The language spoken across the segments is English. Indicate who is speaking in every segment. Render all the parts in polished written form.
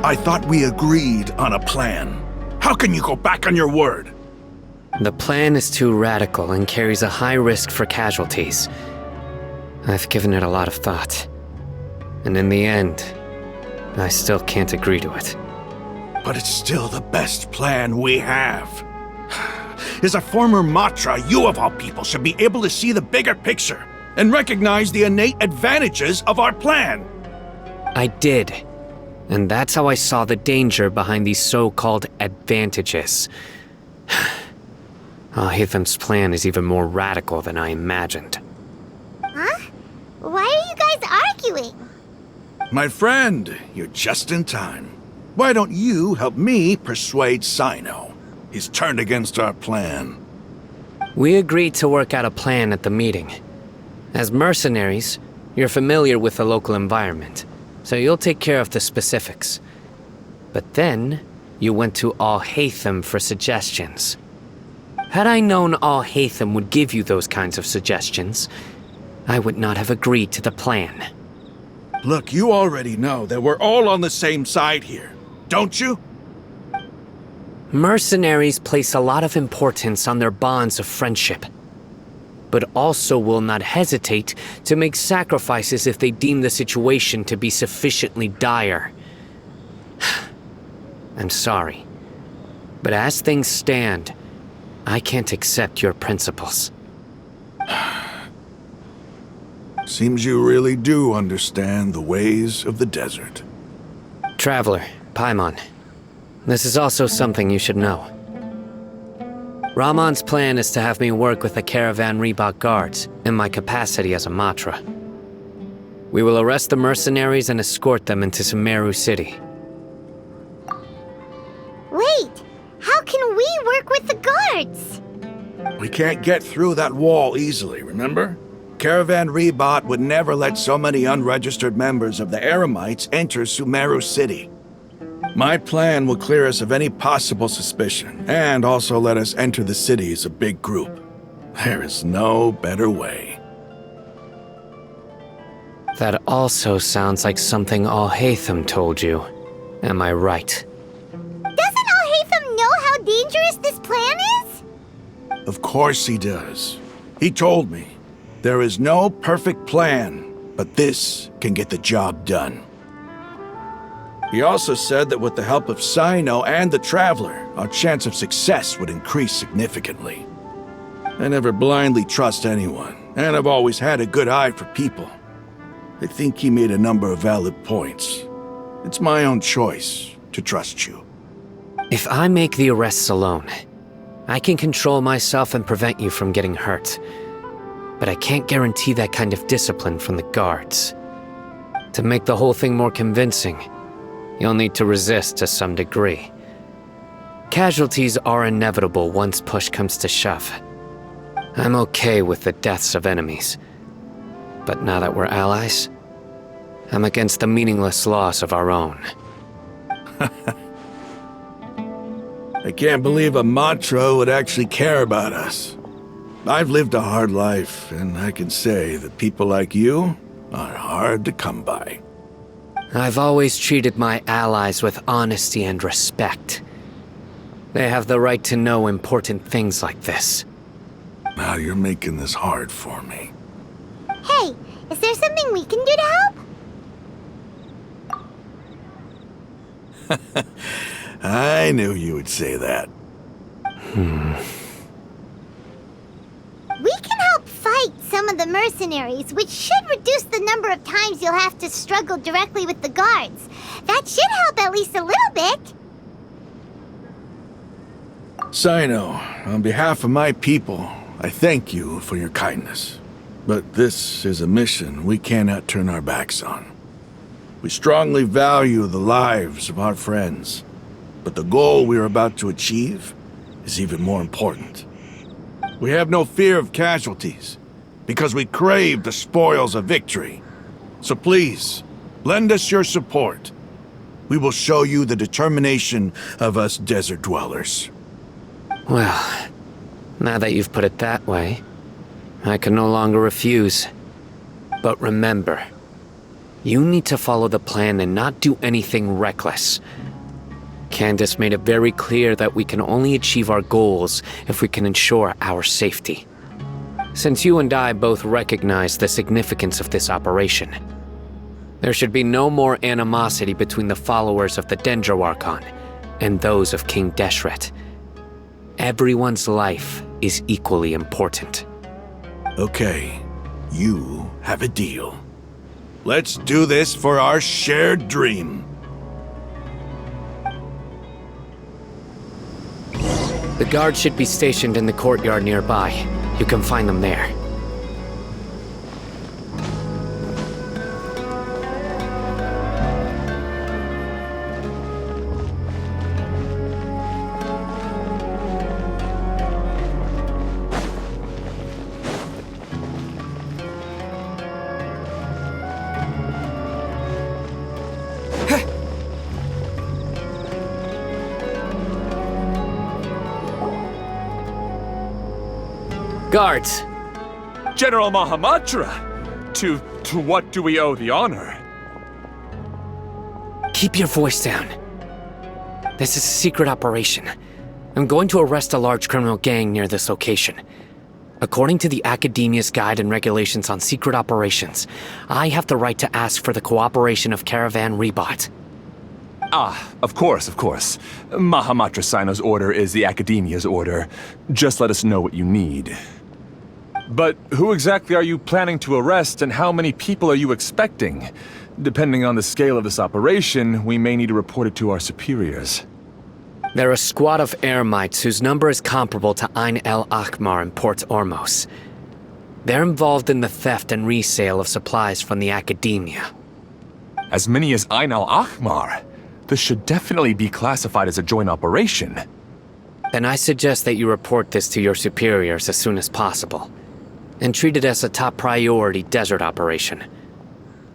Speaker 1: I thought we agreed on a plan. How can you go back on your word?
Speaker 2: The plan is too radical and carries a high risk for casualties. I've given it a lot of thought. And in the end, I still can't agree to it.
Speaker 1: But it's still the best plan we have. As a former Matra, you of all people should be able to see the bigger picture and recognize the innate advantages of our plan.
Speaker 2: I did. And that's how I saw the danger behind these so-called advantages. Al-Haytham's plan is even more radical than I imagined.
Speaker 3: Huh? Why are you guys arguing?
Speaker 1: My friend, you're just in time. Why don't you help me persuade Sino? He's turned against our plan.
Speaker 2: We agreed to work out a plan at the meeting. As mercenaries, you're familiar with the local environment, so you'll take care of the specifics. But then, you went to Al-Haytham for suggestions. Had I known Al-Haytham would give you those kinds of suggestions, I would not have agreed to the plan.
Speaker 1: Look, you already know that we're all on the same side here, don't you?
Speaker 2: Mercenaries place a lot of importance on their bonds of friendship, but also will not hesitate to make sacrifices if they deem the situation to be sufficiently dire. I'm sorry, but as things stand, I can't accept your principles.
Speaker 1: Seems you really do understand the ways of the desert.
Speaker 2: Traveler, Paimon, this is also something you should know. Rahman's plan is to have me work with the Caravan Reebok guards in my capacity as a Matra. We will arrest the mercenaries and escort them into Sumeru City.
Speaker 3: Wait, how can we work with the guards?
Speaker 1: We can't get through that wall easily, remember? Caravan Reebok would never let so many unregistered members of the Eremites enter Sumeru City. My plan will clear us of any possible suspicion, and also let us enter the city as a big group. There is no better way.
Speaker 2: That also sounds like something Al-Haytham told you. Am I right?
Speaker 3: Doesn't Al-Haytham know how dangerous this plan is?
Speaker 1: Of course he does. He told me. There is no perfect plan, but this can get the job done. He also said that with the help of Sino and the Traveler, our chance of success would increase significantly. I never blindly trust anyone, and I've always had a good eye for people. I think he made a number of valid points. It's my own choice to trust you.
Speaker 2: If I make the arrests alone, I can control myself and prevent you from getting hurt. But I can't guarantee that kind of discipline from the guards. To make the whole thing more convincing, you'll need to resist to some degree. Casualties are inevitable once push comes to shove. I'm okay with the deaths of enemies. But now that we're allies, I'm against the meaningless loss of our own.
Speaker 1: I can't believe a Matra would actually care about us. I've lived a hard life, and I can say that people like you are hard to come by.
Speaker 2: I've always treated my allies with honesty and respect. They have the right to know important things like this.
Speaker 1: Now you're making this hard for me.
Speaker 3: Hey, is there something we can do to help?
Speaker 1: I knew you would say that.
Speaker 3: We can help fight some of the mercenaries, which should reduce the number of times you'll have to struggle directly with the guards. That should help at least a little bit.
Speaker 1: Sino, on behalf of my people, I thank you for your kindness. But this is a mission we cannot turn our backs on. We strongly value the lives of our friends, but the goal we are about to achieve is even more important. We have no fear of casualties, because we crave the spoils of victory. So please, lend us your support. We will show you the determination of us desert dwellers.
Speaker 2: Well, now that you've put it that way, I can no longer refuse. But remember, You need to follow the plan and not do anything reckless. Candace made it very clear that we can only achieve our goals if we can ensure our safety. Since you and I both recognize the significance of this operation, there should be no more animosity between the followers of the Dendroarchon and those of King Deshret. Everyone's life is equally important.
Speaker 1: Okay, you have a deal. Let's do this for our shared dream.
Speaker 2: The guards should be stationed in the courtyard nearby. You can find them there. Guards!
Speaker 4: General Mahamatra! To what do we owe the honor?
Speaker 2: Keep your voice down. This is a secret operation. I'm going to arrest a large criminal gang near this location. According to the Academia's Guide and Regulations on Secret Operations, I have the right to ask for the cooperation of Caravan Rebot.
Speaker 4: Ah, of course. Mahamatra Sino's order is the Academia's order. Just let us know what you need. But who exactly are you planning to arrest, and how many people are you expecting? Depending on the scale of this operation, we may need to report it to our superiors.
Speaker 2: They're a squad of Eremites whose number is comparable to Ain El Akhmar in Port Ormos. They're involved in the theft and resale of supplies from the Academia.
Speaker 4: As many as Ain El Akhmar? This should definitely be classified as a joint operation.
Speaker 2: Then I suggest that you report this to your superiors as soon as possible, and treat it as a top priority desert operation.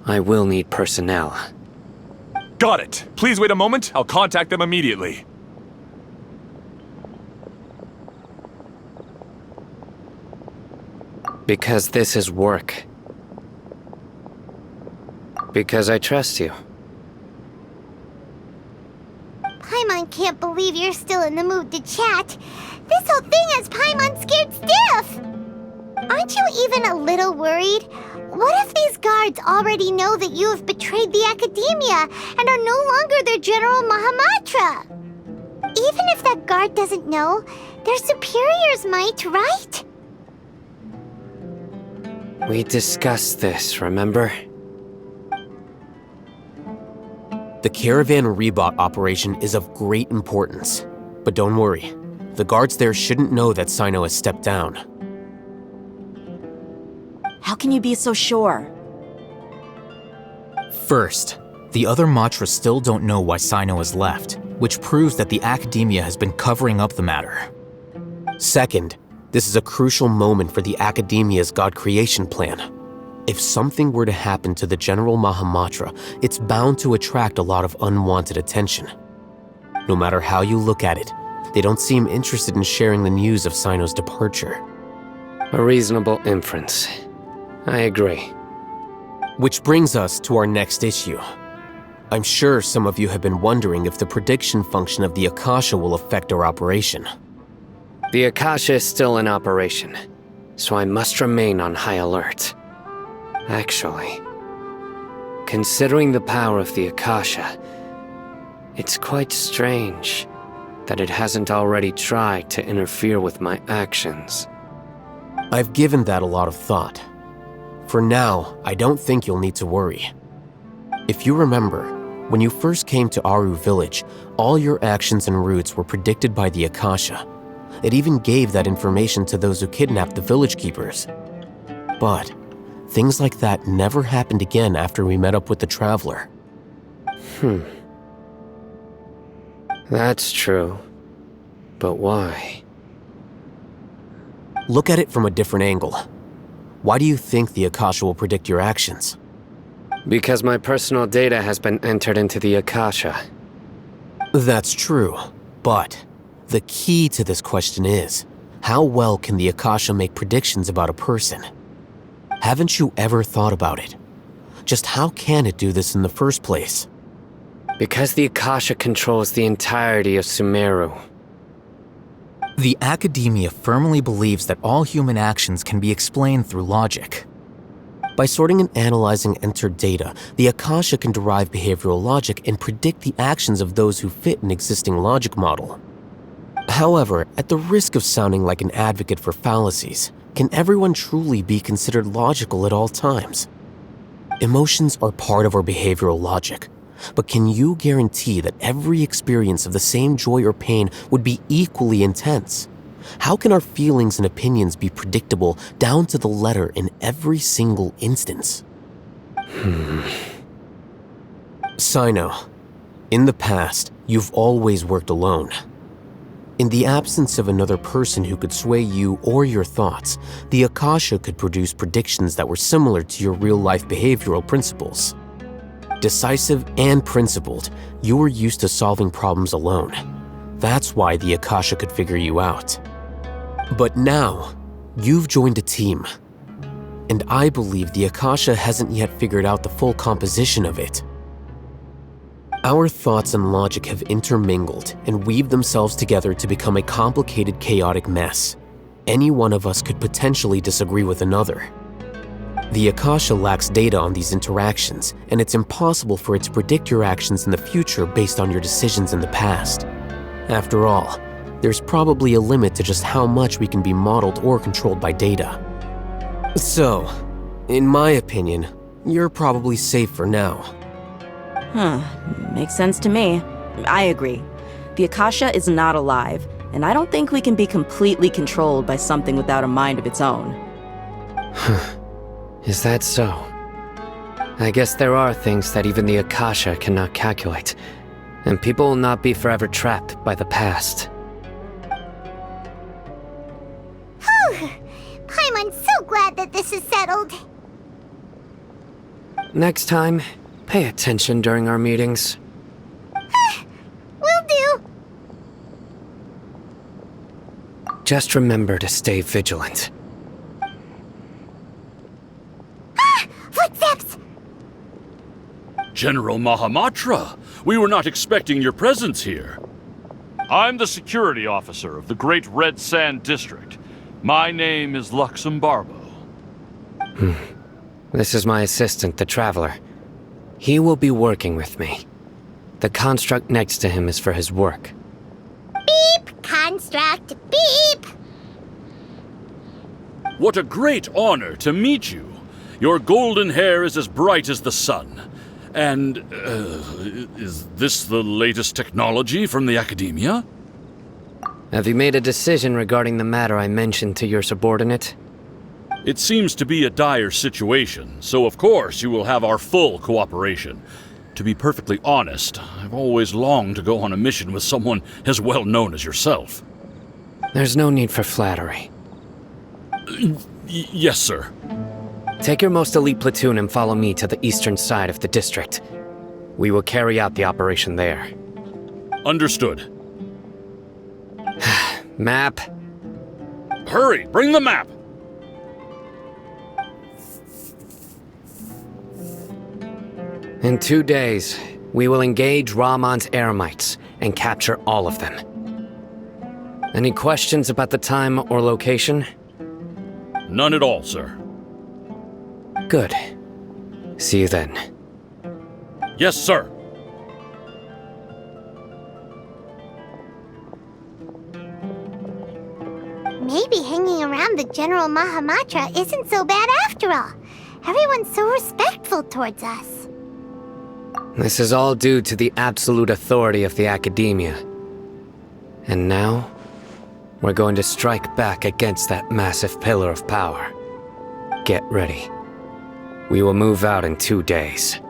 Speaker 2: I will need personnel.
Speaker 4: Got it. Please wait a moment. I'll contact them immediately.
Speaker 2: Because this is work. Because I trust you.
Speaker 3: Paimon can't believe you're still in the mood to chat. This whole thing has Paimon scared stiff! Aren't you even a little worried? What if these guards already know that you have betrayed the Academia and are no longer their General Mahamatra? Even if that guard doesn't know, their superiors might, right?
Speaker 2: We discussed this, remember?
Speaker 5: The Caravan Rebot operation is of great importance. But don't worry, the guards there shouldn't know that Sino has stepped down.
Speaker 6: How can you be so sure?
Speaker 7: First, the other Matras still don't know why Sino has left, which proves that the Academia has been covering up the matter.
Speaker 5: Second, this is a crucial moment for the Academia's God creation plan. If something were to happen to the General Mahamatra, it's bound to attract a lot of unwanted attention. No matter how you look at it, they don't seem interested in sharing the news of Sino's departure.
Speaker 2: A reasonable inference. I agree.
Speaker 5: Which brings us to our next issue. I'm sure some of you have been wondering if the prediction function of the Akasha will affect our operation.
Speaker 2: The Akasha is still in operation, so I must remain on high alert. Actually, considering the power of the Akasha, it's quite strange that it hasn't already tried to interfere with my actions.
Speaker 5: I've given that a lot of thought. For now, I don't think you'll need to worry. If you remember, when you first came to Aru village, all your actions and routes were predicted by the Akasha. It even gave that information to those who kidnapped the village keepers. But things like that never happened again after we met up with the Traveler.
Speaker 2: That's true. But why?
Speaker 5: Look at it from a different angle. Why do you think the Akasha will predict your actions?
Speaker 2: Because my personal data has been entered into the Akasha.
Speaker 5: That's true, but the key to this question is, how well can the Akasha make predictions about a person? Haven't you ever thought about it? just how can it do this in the first place?
Speaker 2: Because the Akasha controls the entirety of Sumeru.
Speaker 7: The academia firmly believes that all human actions can be explained through logic.
Speaker 5: By sorting and analyzing entered data, the Akasha can derive behavioral logic and predict the actions of those who fit an existing logic model. However, at the risk of sounding like an advocate for fallacies, can everyone truly be considered logical at all times? Emotions are part of our behavioral logic, but can you guarantee that every experience of the same joy or pain would be equally intense? How can our feelings and opinions be predictable down to the letter in every single instance? Sino, in the past, you've always worked alone. In the absence of another person who could sway you or your thoughts, the Akasha could produce predictions that were similar to your real-life behavioral principles. Decisive and principled, you were used to solving problems alone. That's why the Akasha could figure you out. But now, you've joined a team. And I believe the Akasha hasn't yet figured out the full composition of it. Our thoughts and logic have intermingled and weaved themselves together to become a complicated, chaotic mess. Any one of us could potentially disagree with another. The Akasha lacks data on these interactions, and it's impossible for it to predict your actions in the future based on your decisions in the past. After all, there's probably a limit to just how much we can be modeled or controlled by data. So, in my opinion, you're probably safe for now.
Speaker 6: Makes sense to me. I agree. The Akasha is not alive, and I don't think we can be completely controlled by something without a mind of its own.
Speaker 2: Is that so? I guess there are things that even the Akasha cannot calculate, and people will not be forever trapped by the past.
Speaker 3: Whew! Paimon's so glad that this is settled.
Speaker 2: Next time, pay attention during our meetings.
Speaker 3: Will do.
Speaker 2: Just remember to stay vigilant.
Speaker 3: Footsteps!
Speaker 8: General Mahamatra, we were not expecting your presence here. I'm the security officer of the Great Red Sand District. My name is Luxembarbo.
Speaker 2: This is my assistant, the Traveler. He will be working with me. The construct next to him is for his work.
Speaker 3: Beep! Construct, beep!
Speaker 8: What a great honor to meet you. Your golden hair is as bright as the sun. And, is this the latest technology from the Academia?
Speaker 2: Have you made a decision regarding the matter I mentioned to your subordinate?
Speaker 8: It seems to be a dire situation, so of course you will have our full cooperation. To be perfectly honest, I've always longed to go on a mission with someone as well known as yourself.
Speaker 2: There's no need for flattery.
Speaker 8: Yes, sir.
Speaker 2: Take your most elite platoon and follow me to the eastern side of the district. We will carry out the operation there.
Speaker 8: Understood.
Speaker 2: Map.
Speaker 8: Hurry, bring the map!
Speaker 2: In 2 days, we will engage Rahman's Eremites and capture all of them. Any questions about the time or location?
Speaker 8: None at all, sir.
Speaker 2: Good. See you then.
Speaker 8: Yes, sir.
Speaker 3: Maybe hanging around the General Mahamatra isn't so bad after all. Everyone's so respectful towards us.
Speaker 2: This is all due to the absolute authority of the Academia. And now, we're going to strike back against that massive pillar of power. Get ready. We will move out in 2 days.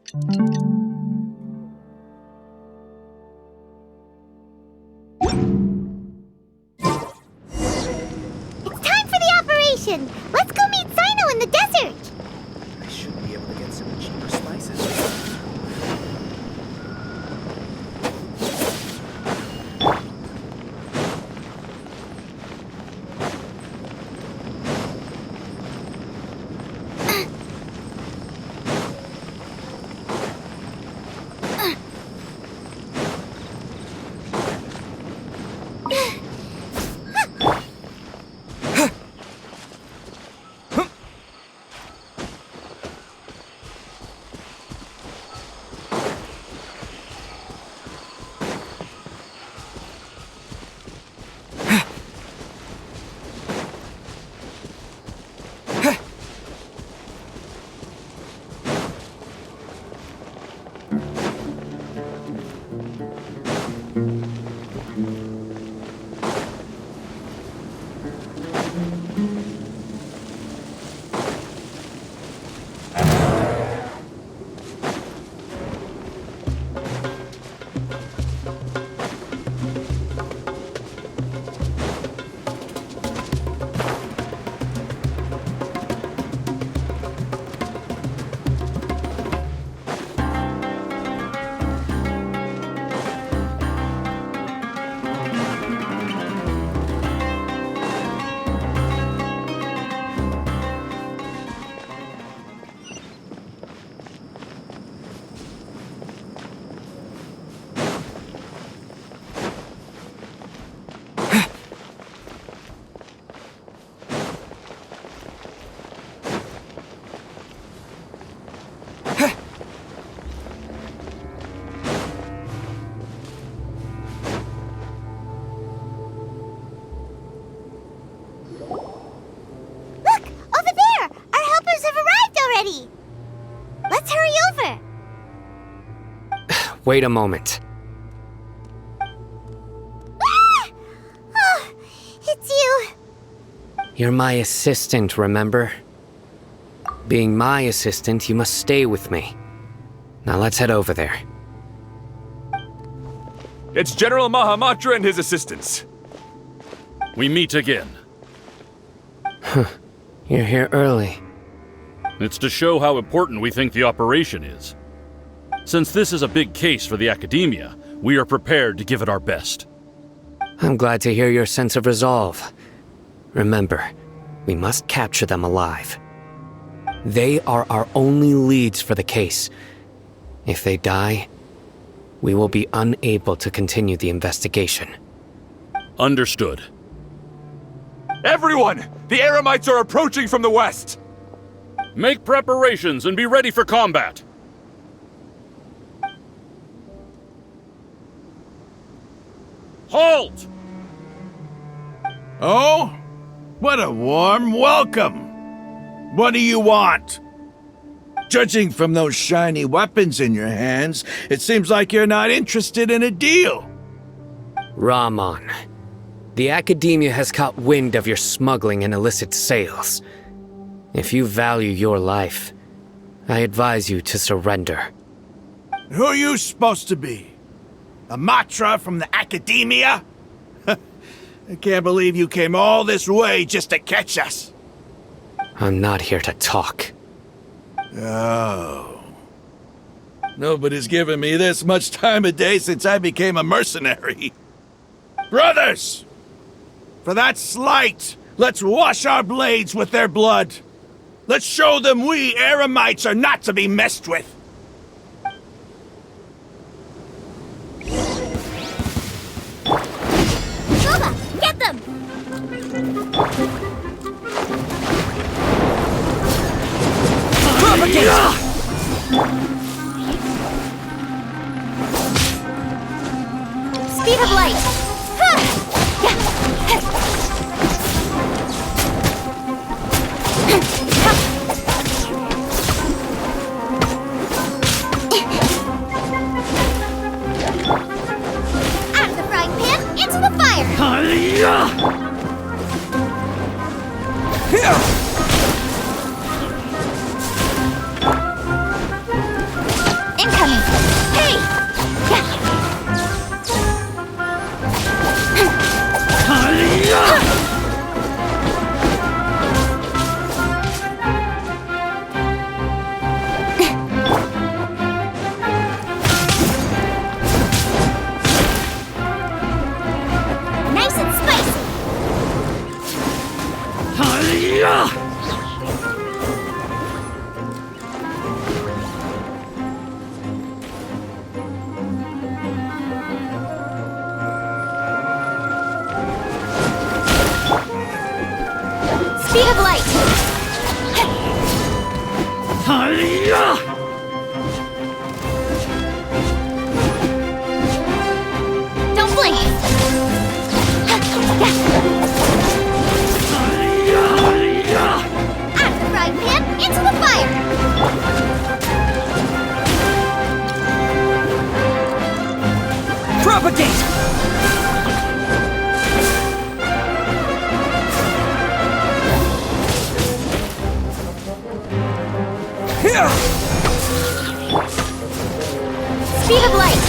Speaker 3: It's time for the operation! Let's go meet Sino in the desert!
Speaker 9: I should be able to get some cheaper spices.
Speaker 3: Look! Over there! Our helpers have arrived already! Let's hurry over!
Speaker 2: Wait a moment.
Speaker 3: Ah! Oh, it's you!
Speaker 2: You're my assistant, remember? Being my assistant, you must stay with me. Now let's head over there.
Speaker 4: It's General Mahamatra and his assistants.
Speaker 8: We meet again.
Speaker 2: You're here early.
Speaker 8: It's to show how important we think the operation is. Since this is a big case for the Academia, we are prepared to give it our best.
Speaker 2: I'm glad to hear your sense of resolve. Remember, we must capture them alive. They are our only leads for the case. If they die, we will be unable to continue the investigation.
Speaker 8: Understood.
Speaker 4: Everyone! The Eremites are approaching from the west!
Speaker 8: Make preparations and be ready for combat. Halt!
Speaker 1: Oh? What a warm welcome! What do you want? Judging from those shiny weapons in your hands, it seems like you're not interested in a deal.
Speaker 2: Rahman, the Academia has caught wind of your smuggling and illicit sales. If you value your life, I advise you to surrender.
Speaker 1: Who are you supposed to be? A Matra from the Academia? I can't believe you came all this way just to catch us.
Speaker 2: I'm not here to talk.
Speaker 1: Oh. Nobody's given me this much time of day since I became a mercenary. Brothers! For that slight, let's wash our blades with their blood. Let's show them we Eremites are not to be messed with.
Speaker 3: Bubba, get them! Speed of light! Out of the frying pan, into the fire! Don't blink! Out of the frying pan, into the fire!
Speaker 9: Propagate!
Speaker 3: Speed of light!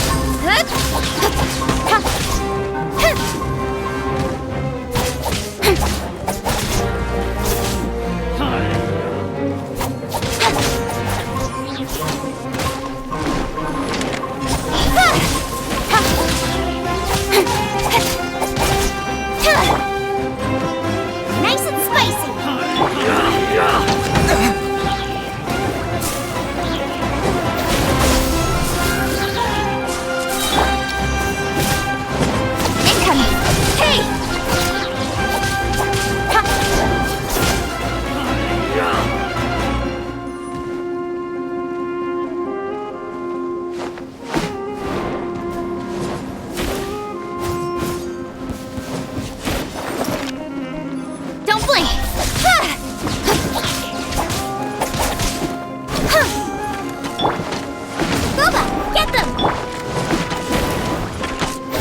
Speaker 3: Nice and spicy! Incoming! Hey! Don't blink! Boba, get them!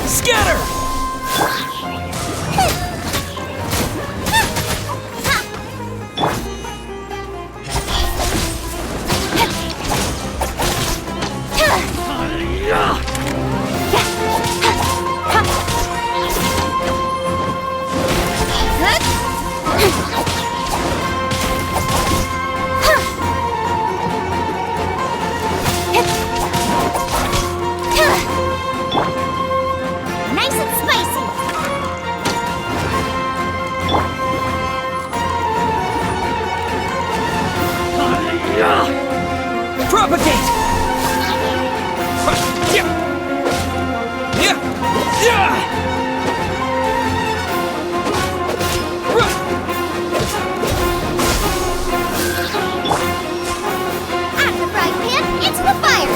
Speaker 9: Scatter!
Speaker 3: Nice and spicy!
Speaker 9: Propagate!
Speaker 3: Out of the frying pan, into the fire!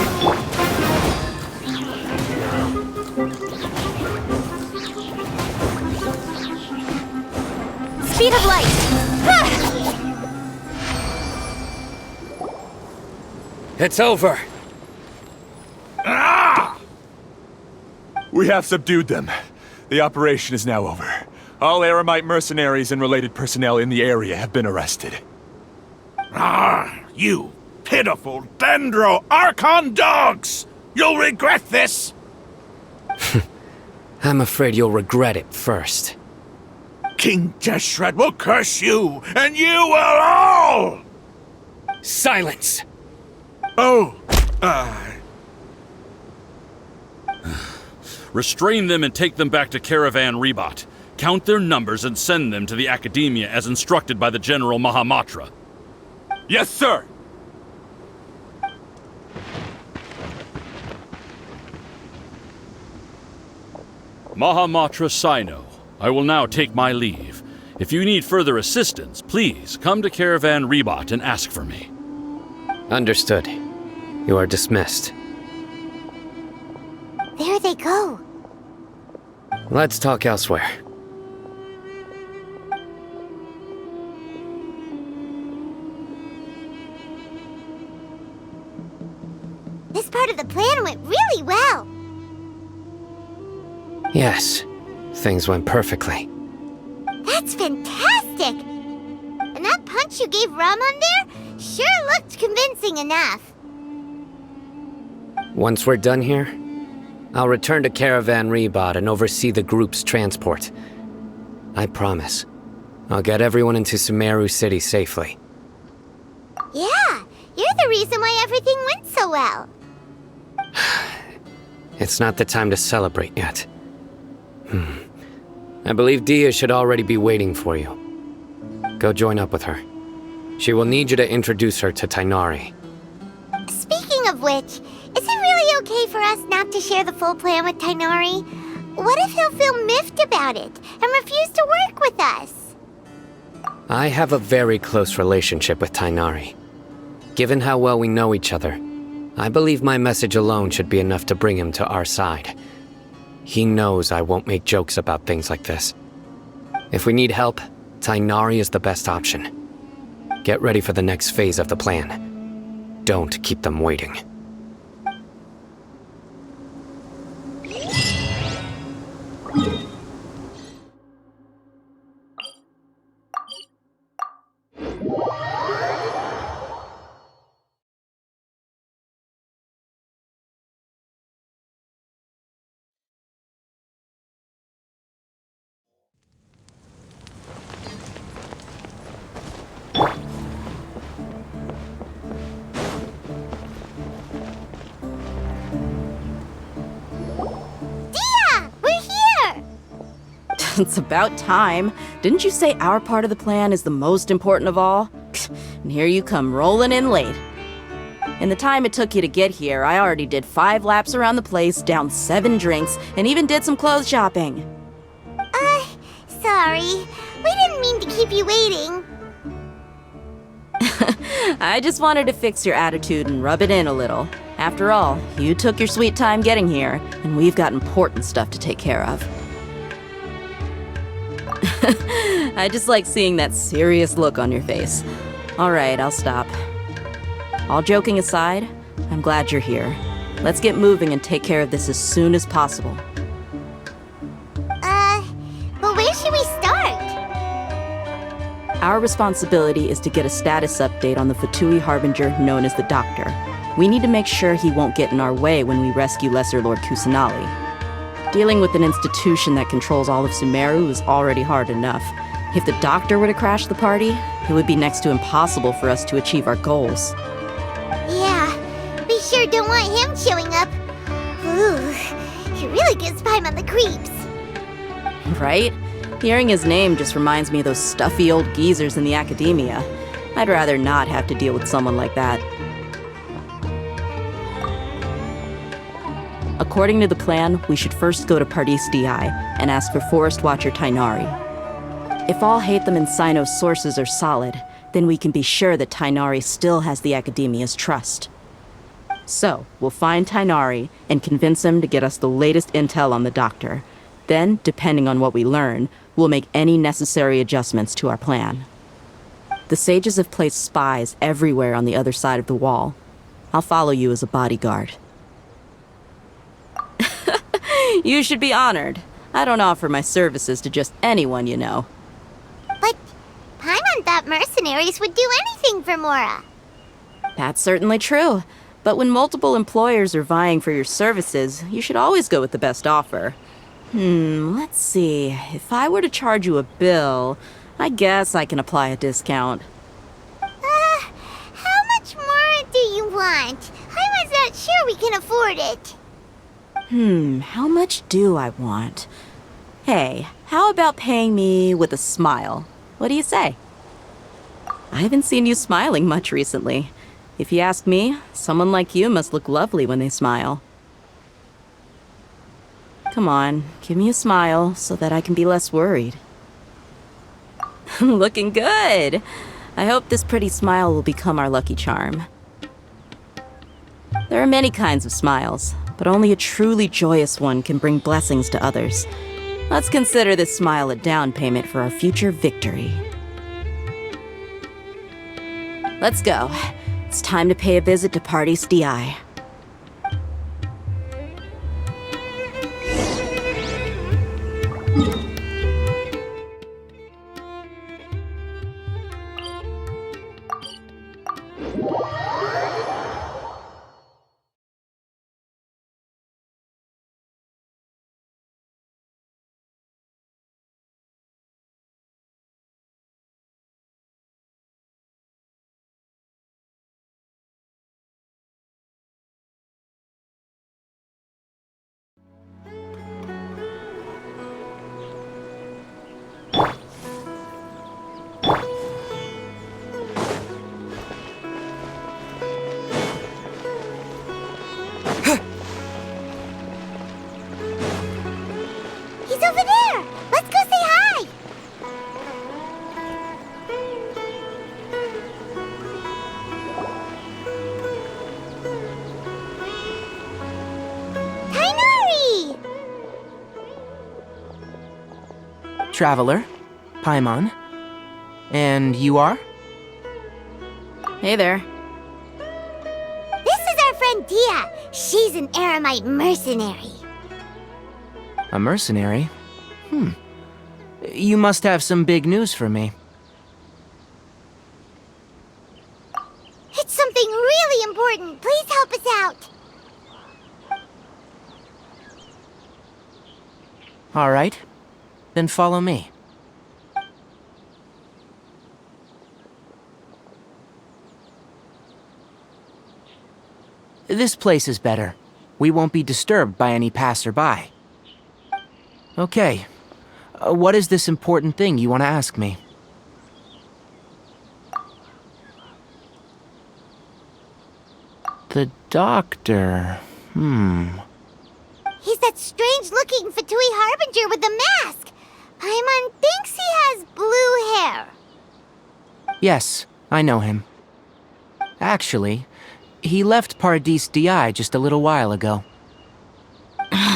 Speaker 3: Speed of light!
Speaker 2: It's over.
Speaker 4: We have subdued them. The operation is now over. All Aramite mercenaries and related personnel in the area have been arrested.
Speaker 1: You pitiful Dendro Archon dogs! You'll regret this!
Speaker 2: I'm afraid you'll regret it first.
Speaker 1: King Jeshred will curse you, and you will all!
Speaker 2: Silence!
Speaker 1: Oh,
Speaker 8: Restrain them and take them back to Caravan Rebot. Count their numbers and send them to the Academia as instructed by the General Mahamatra.
Speaker 4: Yes, sir!
Speaker 8: Mahamatra Sino, I will now take my leave. If you need further assistance, please come to Caravan Rebot and ask for me.
Speaker 2: Understood. You are dismissed.
Speaker 3: There they go.
Speaker 2: Let's talk elsewhere.
Speaker 3: This part of the plan went really well.
Speaker 2: Yes, things went perfectly.
Speaker 3: That's fantastic! And that punch you gave Raman there sure looked convincing enough.
Speaker 2: Once we're done here, I'll return to Caravan Rebot and oversee the group's transport. I promise. I'll get everyone into Sumeru City safely.
Speaker 3: Yeah, you're the reason why everything went so well.
Speaker 2: It's not the time to celebrate yet. I believe Dia should already be waiting for you. Go join up with her. She will need you to introduce her to Tainari.
Speaker 3: Speaking of which, is it really okay for us not to share the full plan with Tainari? What if he'll feel miffed about it and refuse to work with us?
Speaker 2: I have a very close relationship with Tainari. Given how well we know each other, I believe my message alone should be enough to bring him to our side. He knows I won't make jokes about things like this. If we need help, Tighnari is the best option. Get ready for the next phase of the plan. Don't keep them waiting.
Speaker 6: It's about time. Didn't you say our part of the plan is the most important of all? And here you come rolling in late. In the time it took you to get here, I already did 5 laps around the place, downed 7 drinks, and even did some clothes shopping.
Speaker 3: Sorry. We didn't mean to keep you waiting.
Speaker 6: I just wanted to fix your attitude and rub it in a little. After all, you took your sweet time getting here, and we've got important stuff to take care of. I just like seeing that serious look on your face. Alright, I'll stop. All joking aside, I'm glad you're here. Let's get moving and take care of this as soon as possible.
Speaker 3: But where should we start?
Speaker 6: Our responsibility is to get a status update on the Fatui Harbinger known as the Doctor. We need to make sure he won't get in our way when we rescue Lesser Lord Kussanali. Dealing with an institution that controls all of Sumeru is already hard enough. If the Doctor were to crash the party, it would be next to impossible for us to achieve our goals.
Speaker 3: Yeah, we sure don't want him showing up. Ooh, he really gives Paimon the creeps.
Speaker 6: Right? Hearing his name just reminds me of those stuffy old geezers in the academia. I'd rather not have to deal with someone like that. According to the plan, we should first go to Pardis Di and ask for Forest Watcher Tighnari. If all Hatham and Sino's sources are solid, then we can be sure that Tighnari still has the Academia's trust. So, we'll find Tighnari and convince him to get us the latest intel on the Doctor. Then, depending on what we learn, we'll make any necessary adjustments to our plan. The sages have placed spies everywhere on the other side of the wall. I'll follow you as a bodyguard. You should be honored. I don't offer my services to just anyone, you know.
Speaker 3: But Paimon thought mercenaries would do anything for Mora.
Speaker 6: That's certainly true. But when multiple employers are vying for your services, you should always go with the best offer. Let's see. If I were to charge you a bill, I guess I can apply a discount.
Speaker 3: How much more do you want? Paimon's not sure we can afford it.
Speaker 6: How much do I want? Hey, how about paying me with a smile? What do you say? I haven't seen you smiling much recently. If you ask me, someone like you must look lovely when they smile. Come on, give me a smile so that I can be less worried. Looking good! I hope this pretty smile will become our lucky charm. There are many kinds of smiles, but only a truly joyous one can bring blessings to others. Let's consider this smile a down payment for our future victory. Let's go. It's time to pay a visit to Pardis Di.
Speaker 10: Traveler, Paimon. And you are?
Speaker 6: Hey there.
Speaker 3: This is our friend Dia. She's an Aramite mercenary.
Speaker 10: A mercenary? You must have some big news for me.
Speaker 3: It's something really important. Please help us out.
Speaker 10: All right. Then follow me. This place is better. We won't be disturbed by any passerby. Okay. What is this important thing you want to ask me? The doctor.
Speaker 3: He's that strange-looking Fatui Harbinger with the mask. Paimon thinks he has blue hair.
Speaker 10: Yes, I know him. Actually, he left Paradis Di just a little while ago.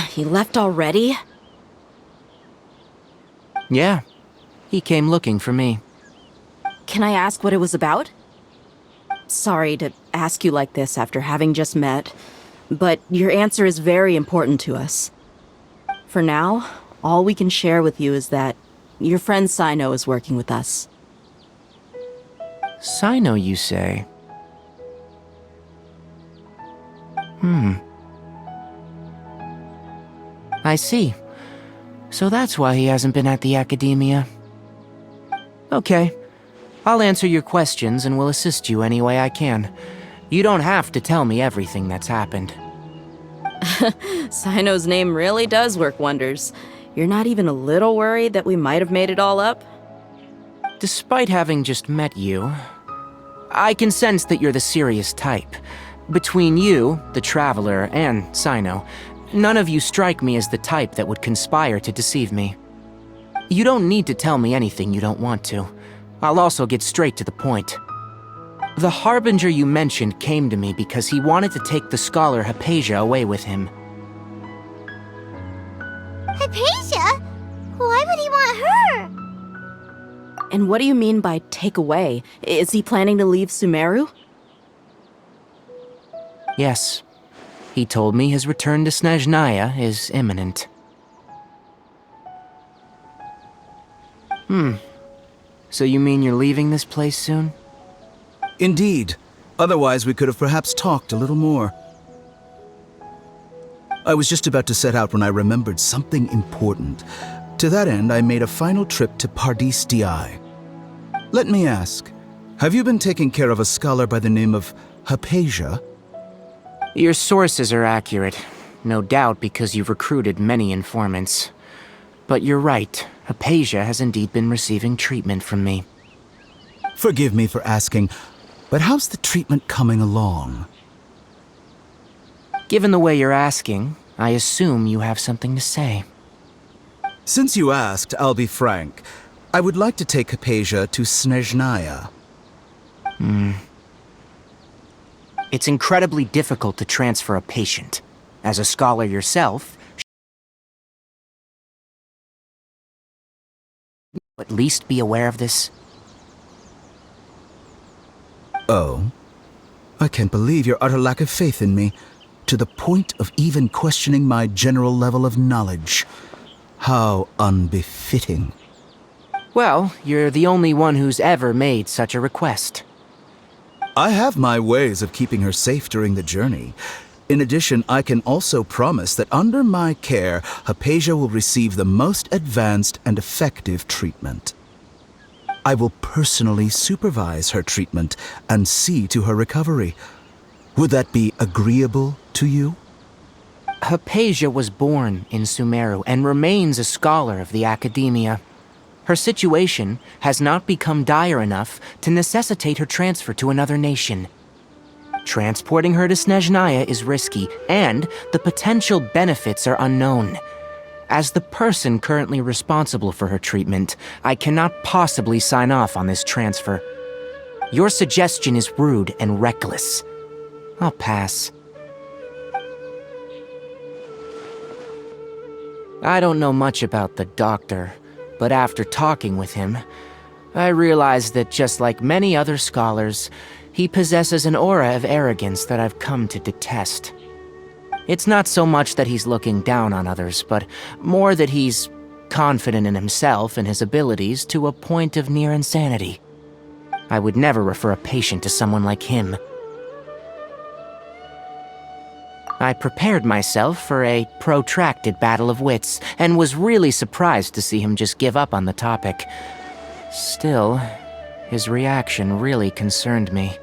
Speaker 6: He left already?
Speaker 10: Yeah, he came looking for me.
Speaker 6: Can I ask what it was about? Sorry to ask you like this after having just met, but your answer is very important to us. For now, all we can share with you is that your friend Sino is working with us.
Speaker 10: Sino, you say? I see. So that's why he hasn't been at the academia. Okay. I'll answer your questions and will assist you any way I can. You don't have to tell me everything that's happened.
Speaker 6: Sino's name really does work wonders. You're not even a little worried that we might have made it all up?
Speaker 10: Despite having just met you, I can sense that you're the serious type. Between you, the Traveler, and Sino, none of you strike me as the type that would conspire to deceive me. You don't need to tell me anything you don't want to. I'll also get straight to the point. The Harbinger you mentioned came to me because he wanted to take the scholar Hypatia away with him.
Speaker 3: Hypatia? Why would he want her?
Speaker 6: And what do you mean by take away? Is he planning to leave Sumeru?
Speaker 10: Yes. He told me his return to Snezhnaya is imminent. So you mean you're leaving this place soon?
Speaker 11: Indeed. Otherwise, we could have perhaps talked a little more. I was just about to set out when I remembered something important. To that end, I made a final trip to Paradis Di. Let me ask, have you been taking care of a scholar by the name of Hypatia?
Speaker 10: Your sources are accurate, no doubt because you've recruited many informants. But you're right, Hypatia has indeed been receiving treatment from me.
Speaker 11: Forgive me for asking, but how's the treatment coming along?
Speaker 10: Given the way you're asking, I assume you have something to say.
Speaker 11: Since you asked, I'll be frank. I would like to take Hypatia to Snezhnaya.
Speaker 10: It's incredibly difficult to transfer a patient. As a scholar yourself, at least be aware of this.
Speaker 11: Oh? I can't believe your utter lack of faith in me, to the point of even questioning my general level of knowledge. How unbefitting.
Speaker 10: Well, you're the only one who's ever made such a request.
Speaker 11: I have my ways of keeping her safe during the journey. In addition, I can also promise that under my care, Hypatia will receive the most advanced and effective treatment. I will personally supervise her treatment and see to her recovery. Would that be agreeable to you?
Speaker 10: Hypatia was born in Sumeru and remains a scholar of the academia. Her situation has not become dire enough to necessitate her transfer to another nation. Transporting her to Snezhnaya is risky, and the potential benefits are unknown. As the person currently responsible for her treatment, I cannot possibly sign off on this transfer. Your suggestion is rude and reckless. I'll pass. I don't know much about the doctor, but after talking with him, I realized that just like many other scholars, he possesses an aura of arrogance that I've come to detest. It's not so much that he's looking down on others, but more that he's confident in himself and his abilities to a point of near insanity. I would never refer a patient to someone like him. I prepared myself for a protracted battle of wits, and was really surprised to see him just give up on the topic. Still, his reaction really concerned me.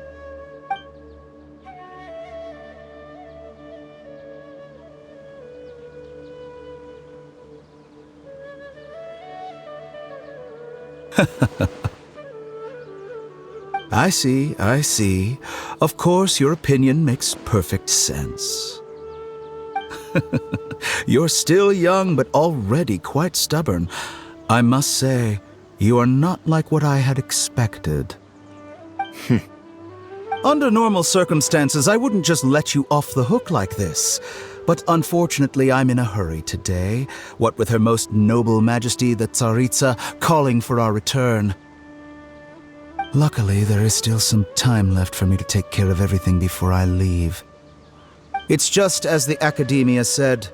Speaker 11: I see. Of course, your opinion makes perfect sense. You're still young, but already quite stubborn. I must say, you are not like what I had expected. Under normal circumstances, I wouldn't just let you off the hook like this. But unfortunately, I'm in a hurry today, what with Her Most Noble Majesty the Tsaritsa calling for our return. Luckily, there is still some time left for me to take care of everything before I leave. It's just as the Academia said,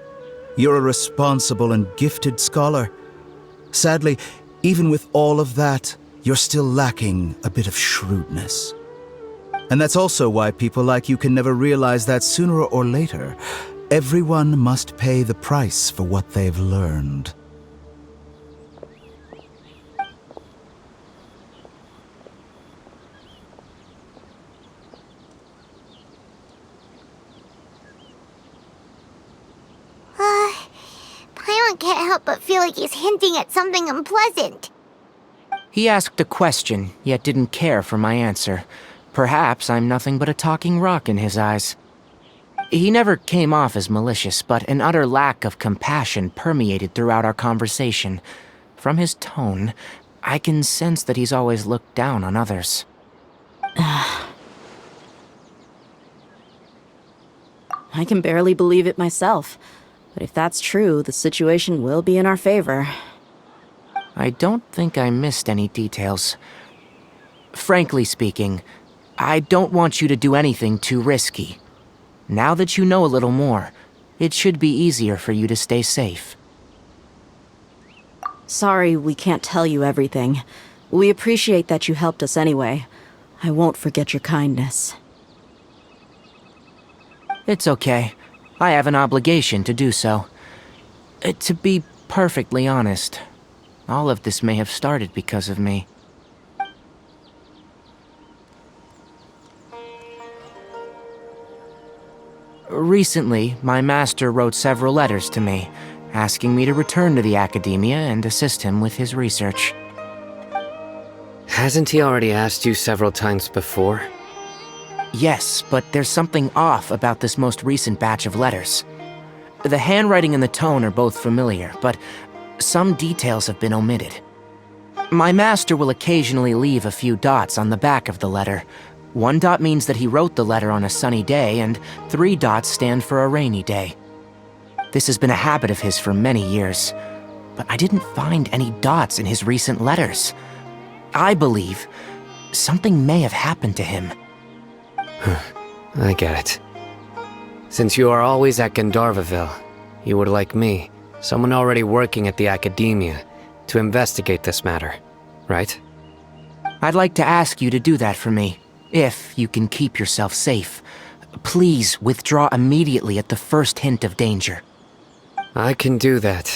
Speaker 11: you're a responsible and gifted scholar. Sadly, even with all of that, you're still lacking a bit of shrewdness. And that's also why people like you can never realize that sooner or later, everyone must pay the price for what they've learned.
Speaker 3: Paimon can't help but feel like he's hinting at something unpleasant.
Speaker 10: He asked a question, yet didn't care for my answer. Perhaps I'm nothing but a talking rock in his eyes. He never came off as malicious, but an utter lack of compassion permeated throughout our conversation. From his tone, I can sense that he's always looked down on others.
Speaker 6: I can barely believe it myself. But if that's true, the situation will be in our favor.
Speaker 10: I don't think I missed any details. Frankly speaking, I don't want you to do anything too risky. Now that you know a little more, it should be easier for you to stay safe.
Speaker 6: Sorry we can't tell you everything. We appreciate that you helped us anyway. I won't forget your kindness.
Speaker 10: It's okay. I have an obligation to do so. To be perfectly honest, all of this may have started because of me. Recently, my master wrote several letters to me, asking me to return to the Academia and assist him with his research.
Speaker 2: Hasn't he already asked you several times before?
Speaker 10: Yes, but there's something off about this most recent batch of letters. The handwriting and the tone are both familiar, but some details have been omitted. My master will occasionally leave a few dots on the back of the letter. 1 dot means that he wrote the letter on a sunny day, and 3 dots stand for a rainy day. This has been a habit of his for many years, but I didn't find any dots in his recent letters. I believe something may have happened to him.
Speaker 2: I get it. Since you are always at Gandharvaville, you would like me, someone already working at the Academia, to investigate this matter, right?
Speaker 10: I'd like to ask you to do that for me, if you can keep yourself safe. Please withdraw immediately at the first hint of danger.
Speaker 2: I can do that,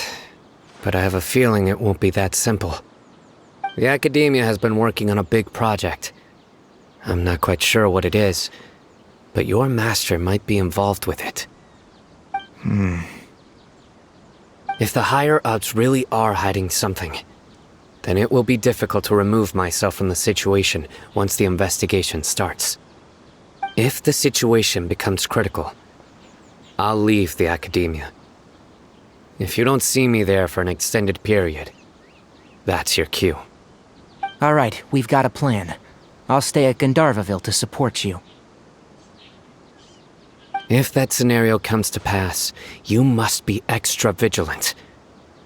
Speaker 2: but I have a feeling it won't be that simple. The Academia has been working on a big project. I'm not quite sure what it is, but your master might be involved with it. If the higher-ups really are hiding something, then it will be difficult to remove myself from the situation once the investigation starts. If the situation becomes critical, I'll leave the Academia. If you don't see me there for an extended period, that's your cue.
Speaker 10: All right, we've got a plan. I'll stay at Gandharvaville to support you.
Speaker 2: If that scenario comes to pass, you must be extra vigilant.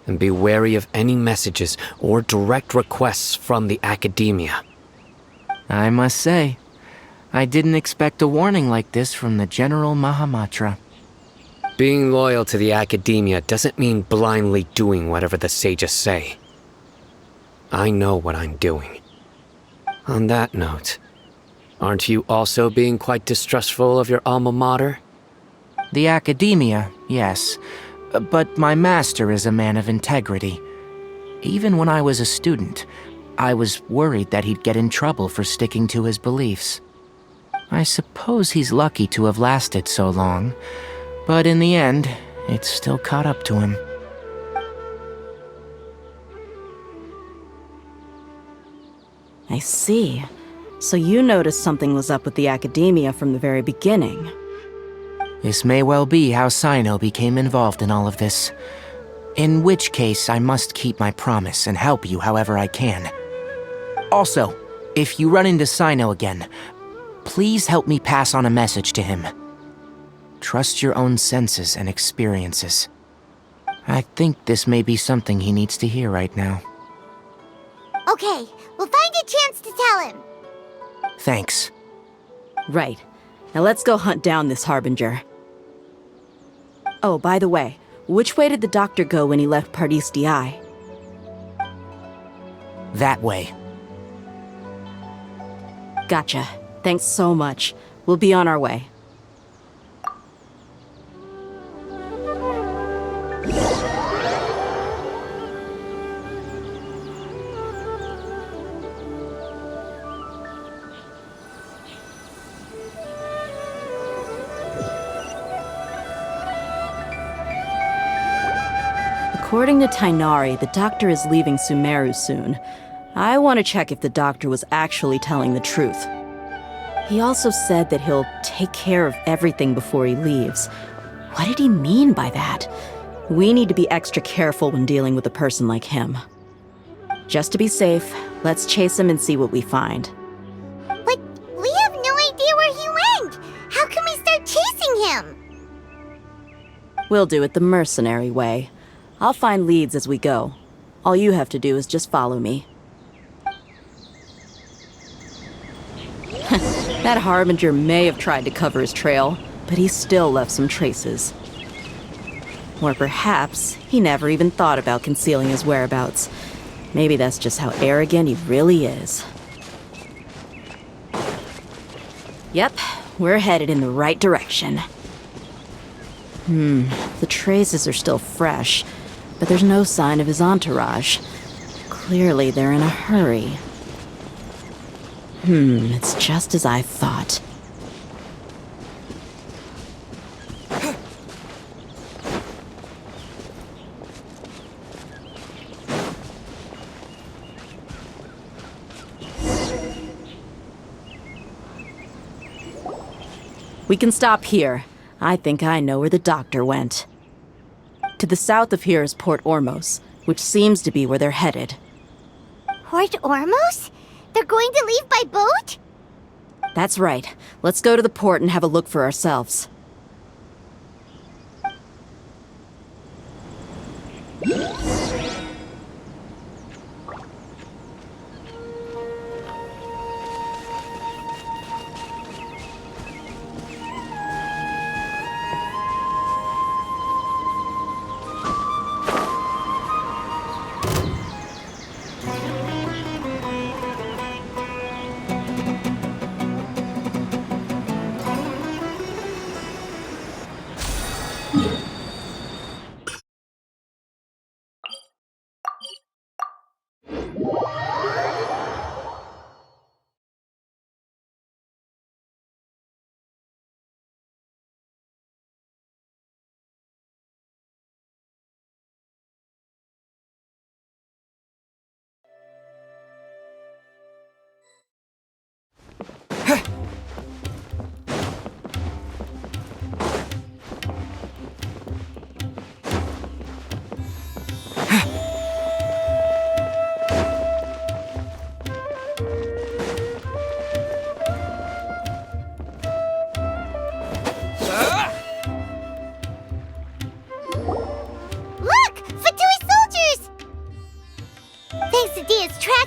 Speaker 2: And be wary of any messages or direct requests from the Academia.
Speaker 10: I must say, I didn't expect a warning like this from the General Mahamatra.
Speaker 2: Being loyal to the Academia doesn't mean blindly doing whatever the sages say. I know what I'm doing. On that note, aren't you also being quite distrustful of your alma mater?
Speaker 10: The Academia, yes. But my master is a man of integrity. Even when I was a student, I was worried that he'd get in trouble for sticking to his beliefs. I suppose he's lucky to have lasted so long, but in the end, it's still caught up to him.
Speaker 6: I see. So you noticed something was up with the Academia from the very beginning.
Speaker 10: This may well be how Sino became involved in all of this. In which case, I must keep my promise and help you however I can. Also, if you run into Sino again, please help me pass on a message to him. Trust your own senses and experiences. I think this may be something he needs to hear right now.
Speaker 3: Okay, we'll find a chance to tell him.
Speaker 10: Thanks.
Speaker 6: Right. Now let's go hunt down this Harbinger. Oh, by the way, which way did the doctor go when he left Pardis DI?
Speaker 10: That way.
Speaker 6: Gotcha. Thanks so much. We'll be on our way. According to Tainari, the doctor is leaving Sumeru soon. I want to check if the doctor was actually telling the truth. He also said that he'll take care of everything before he leaves. What did he mean by that? We need to be extra careful when dealing with a person like him. Just to be safe, let's chase him and see what we find.
Speaker 3: But we have no idea where he went! How can we start chasing him?
Speaker 6: We'll do it the mercenary way. I'll find leads as we go. All you have to do is just follow me. That Harbinger may have tried to cover his trail, but he still left some traces. Or perhaps he never even thought about concealing his whereabouts. Maybe that's just how arrogant he really is. Yep, we're headed in the right direction. The traces are still fresh, but there's no sign of his entourage. Clearly they're in a hurry. It's just as I thought. We can stop here. I think I know where the doctor went. To the south of here is Port Ormos, which seems to be where they're headed.
Speaker 3: Port Ormos? They're going to leave by boat?
Speaker 6: That's right. Let's go to the port and have a look for ourselves.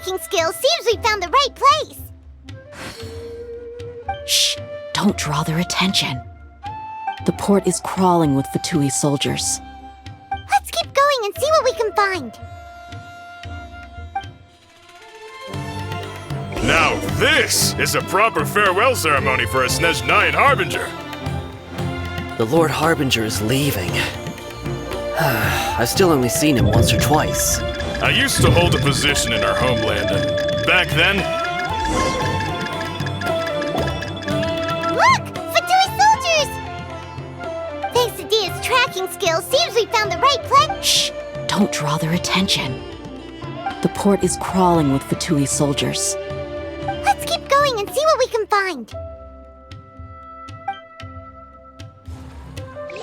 Speaker 3: tracking skills seems we found the right place.
Speaker 6: Shh! Don't draw their attention. The port is crawling with Fatui soldiers.
Speaker 3: Let's keep going and see what we can find.
Speaker 12: Now this is a proper farewell ceremony for a Snezhnayan Harbinger.
Speaker 9: The Lord Harbinger is leaving. I've still only seen him once or twice.
Speaker 12: I used to hold a position in our homeland, and back then,
Speaker 3: Look! Fatui soldiers! Thanks to Dia's tracking skills, seems we found the right place.
Speaker 6: Shh! Don't draw their attention. The port is crawling with Fatui soldiers.
Speaker 3: Let's keep going and see what we can find.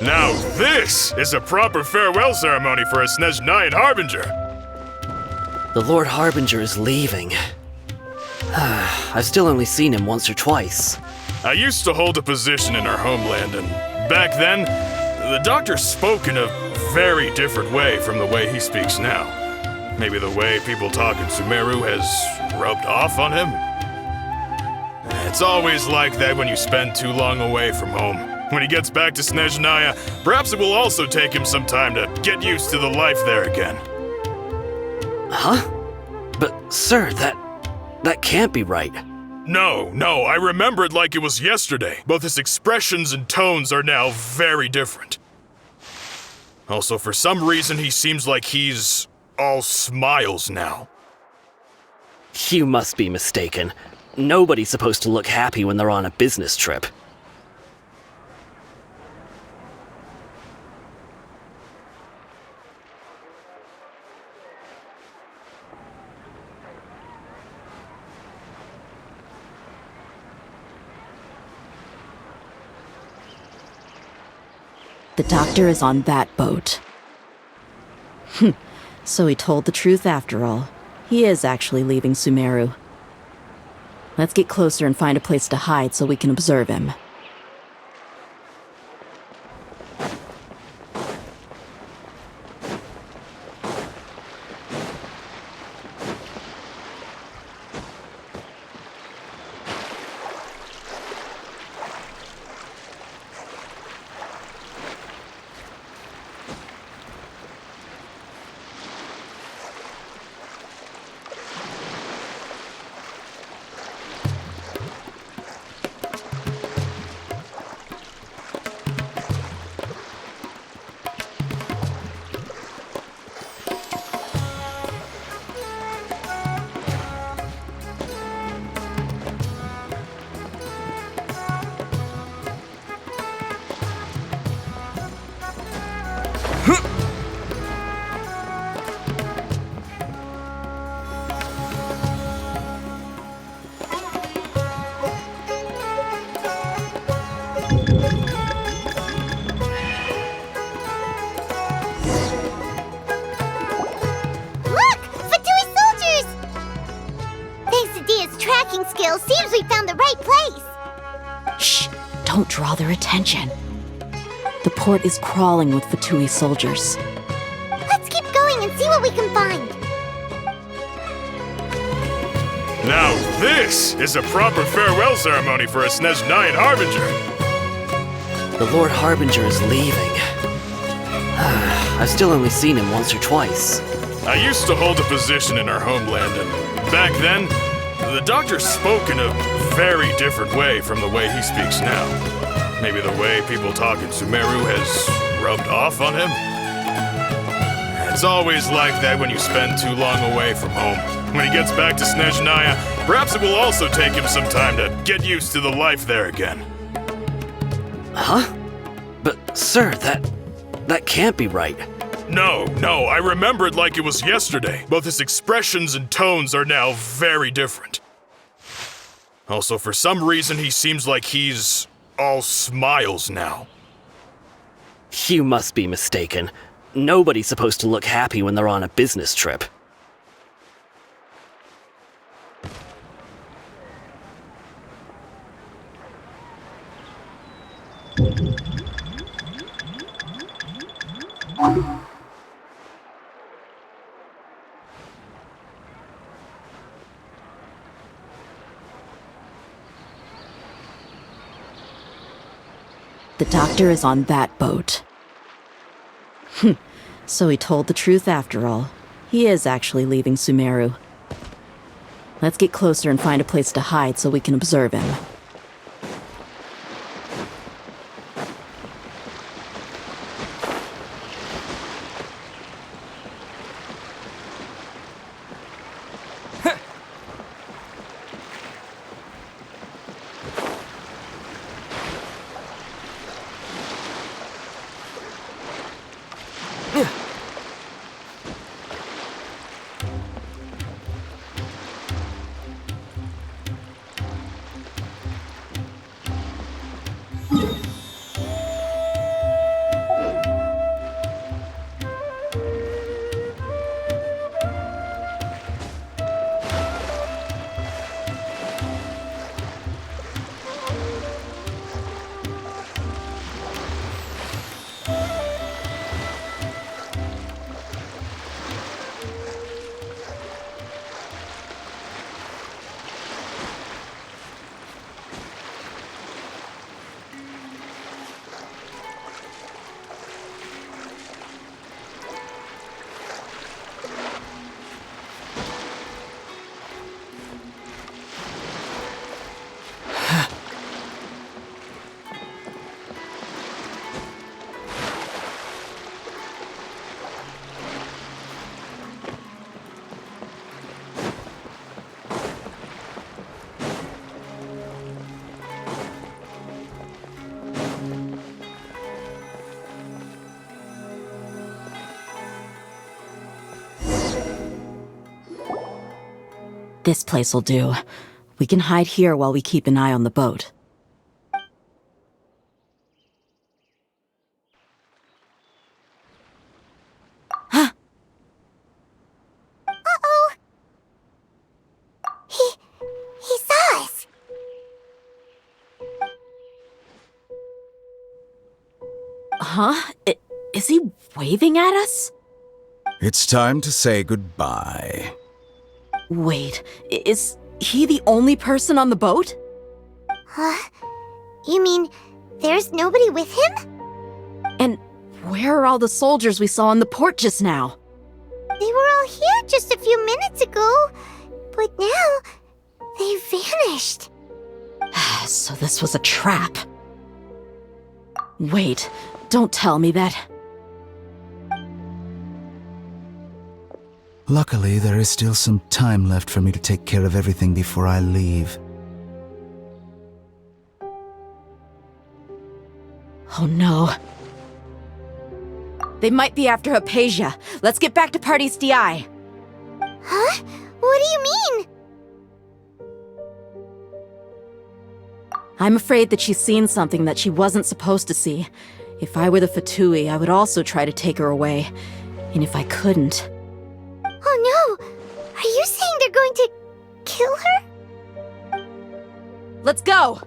Speaker 12: now this is a proper farewell ceremony for a Snezhnayan Harbinger.
Speaker 9: The Lord Harbinger is leaving. I've still only seen him once or twice.
Speaker 12: I used to hold a position in our homeland, and back then, the doctor spoke in a very different way from the way he speaks now. Maybe the way people talk in Sumeru has rubbed off on him? It's always like that when you spend too long away from home. When he gets back to Snezhnaya, perhaps it will also take him some time to get used to the life there again.
Speaker 9: Huh? But, sir, that can't be right.
Speaker 12: No, I remember it like it was yesterday. Both his expressions and tones are now very different. Also, for some reason, he seems like he's all smiles now.
Speaker 9: You must be mistaken. Nobody's supposed to look happy when they're on a business trip.
Speaker 6: The doctor is on that boat. So he told the truth after all. He is actually leaving Sumeru. Let's get closer and find a place to hide so we can observe him.
Speaker 3: Look! Fatui soldiers! Thanks to Dia's tracking skills, seems we found the right place.
Speaker 6: Shh! Don't draw their attention. The port is crawling with Fatui soldiers.
Speaker 3: Let's keep going and see what we can find.
Speaker 12: Now this is a proper farewell ceremony for a Snezhnayan Harbinger.
Speaker 9: The Lord Harbinger is leaving. I've still only seen him once or twice.
Speaker 12: I used to hold a position in our homeland, and back then, the doctor spoke in a very different way from the way he speaks now. Maybe the way people talk in Sumeru has rubbed off on him? It's always like that when you spend too long away from home. When he gets back to Snezhnaya, perhaps it will also take him some time to get used to the life there again.
Speaker 9: Huh? But, sir, that can't be right.
Speaker 12: No, I remember it like it was yesterday. Both his expressions and tones are now very different. Also, for some reason, he seems like he's all smiles now.
Speaker 9: You must be mistaken. Nobody's supposed to look happy when they're on a business trip.
Speaker 6: doctor is on that boat. So he told the truth after all. He is actually leaving Sumeru. Let's get closer and find a place to hide so we can observe him. This place'll do. We can hide here while we keep an eye on the boat.
Speaker 3: Uh-oh! He saw us!
Speaker 6: Huh? Is he waving at us?
Speaker 11: It's time to say goodbye.
Speaker 6: Wait, is he the only person on the boat?
Speaker 3: Huh? You mean there's nobody with him?
Speaker 6: And where are all the soldiers we saw on the port just now?
Speaker 3: They were all here just a few minutes ago, but now they vanished.
Speaker 6: So this was a trap. Wait, don't tell me that.
Speaker 11: Luckily, there is still some time left for me to take care of everything before I leave.
Speaker 6: Oh no. They might be after Hypatia. Let's get back to Party's DI.
Speaker 3: Huh? What do you mean?
Speaker 6: I'm afraid that she's seen something that she wasn't supposed to see. If I were the Fatui, I would also try to take her away. And if I couldn't...
Speaker 3: Oh no! Are you saying they're going to kill her?
Speaker 6: Let's go!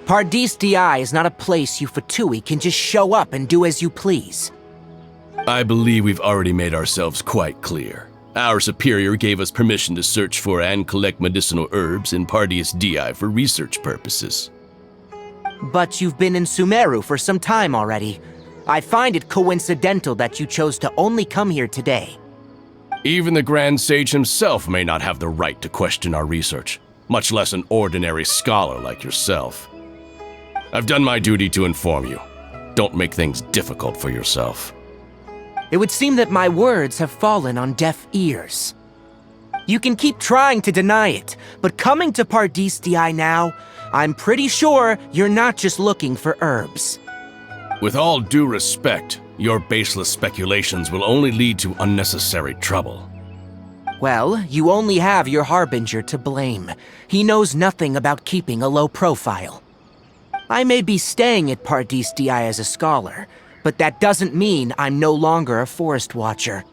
Speaker 10: Paradis DI is not a place you Fatui can just show up and do as you please.
Speaker 13: I believe we've already made ourselves quite clear. Our superior gave us permission to search for and collect medicinal herbs in Paradis DI for research purposes.
Speaker 10: But you've been in Sumeru for some time already. I find it coincidental that you chose to only come here today.
Speaker 13: Even the Grand Sage himself may not have the right to question our research, much less an ordinary scholar like yourself. I've done my duty to inform you. Don't make things difficult for yourself.
Speaker 10: It would seem that my words have fallen on deaf ears. You can keep trying to deny it, but coming to Paradis DI now, I'm pretty sure you're not just looking for herbs.
Speaker 13: With all due respect, your baseless speculations will only lead to unnecessary trouble.
Speaker 10: Well, you only have your Harbinger to blame. He knows nothing about keeping a low profile. I may be staying at Pardis Di as a scholar, but that doesn't mean I'm no longer a forest watcher.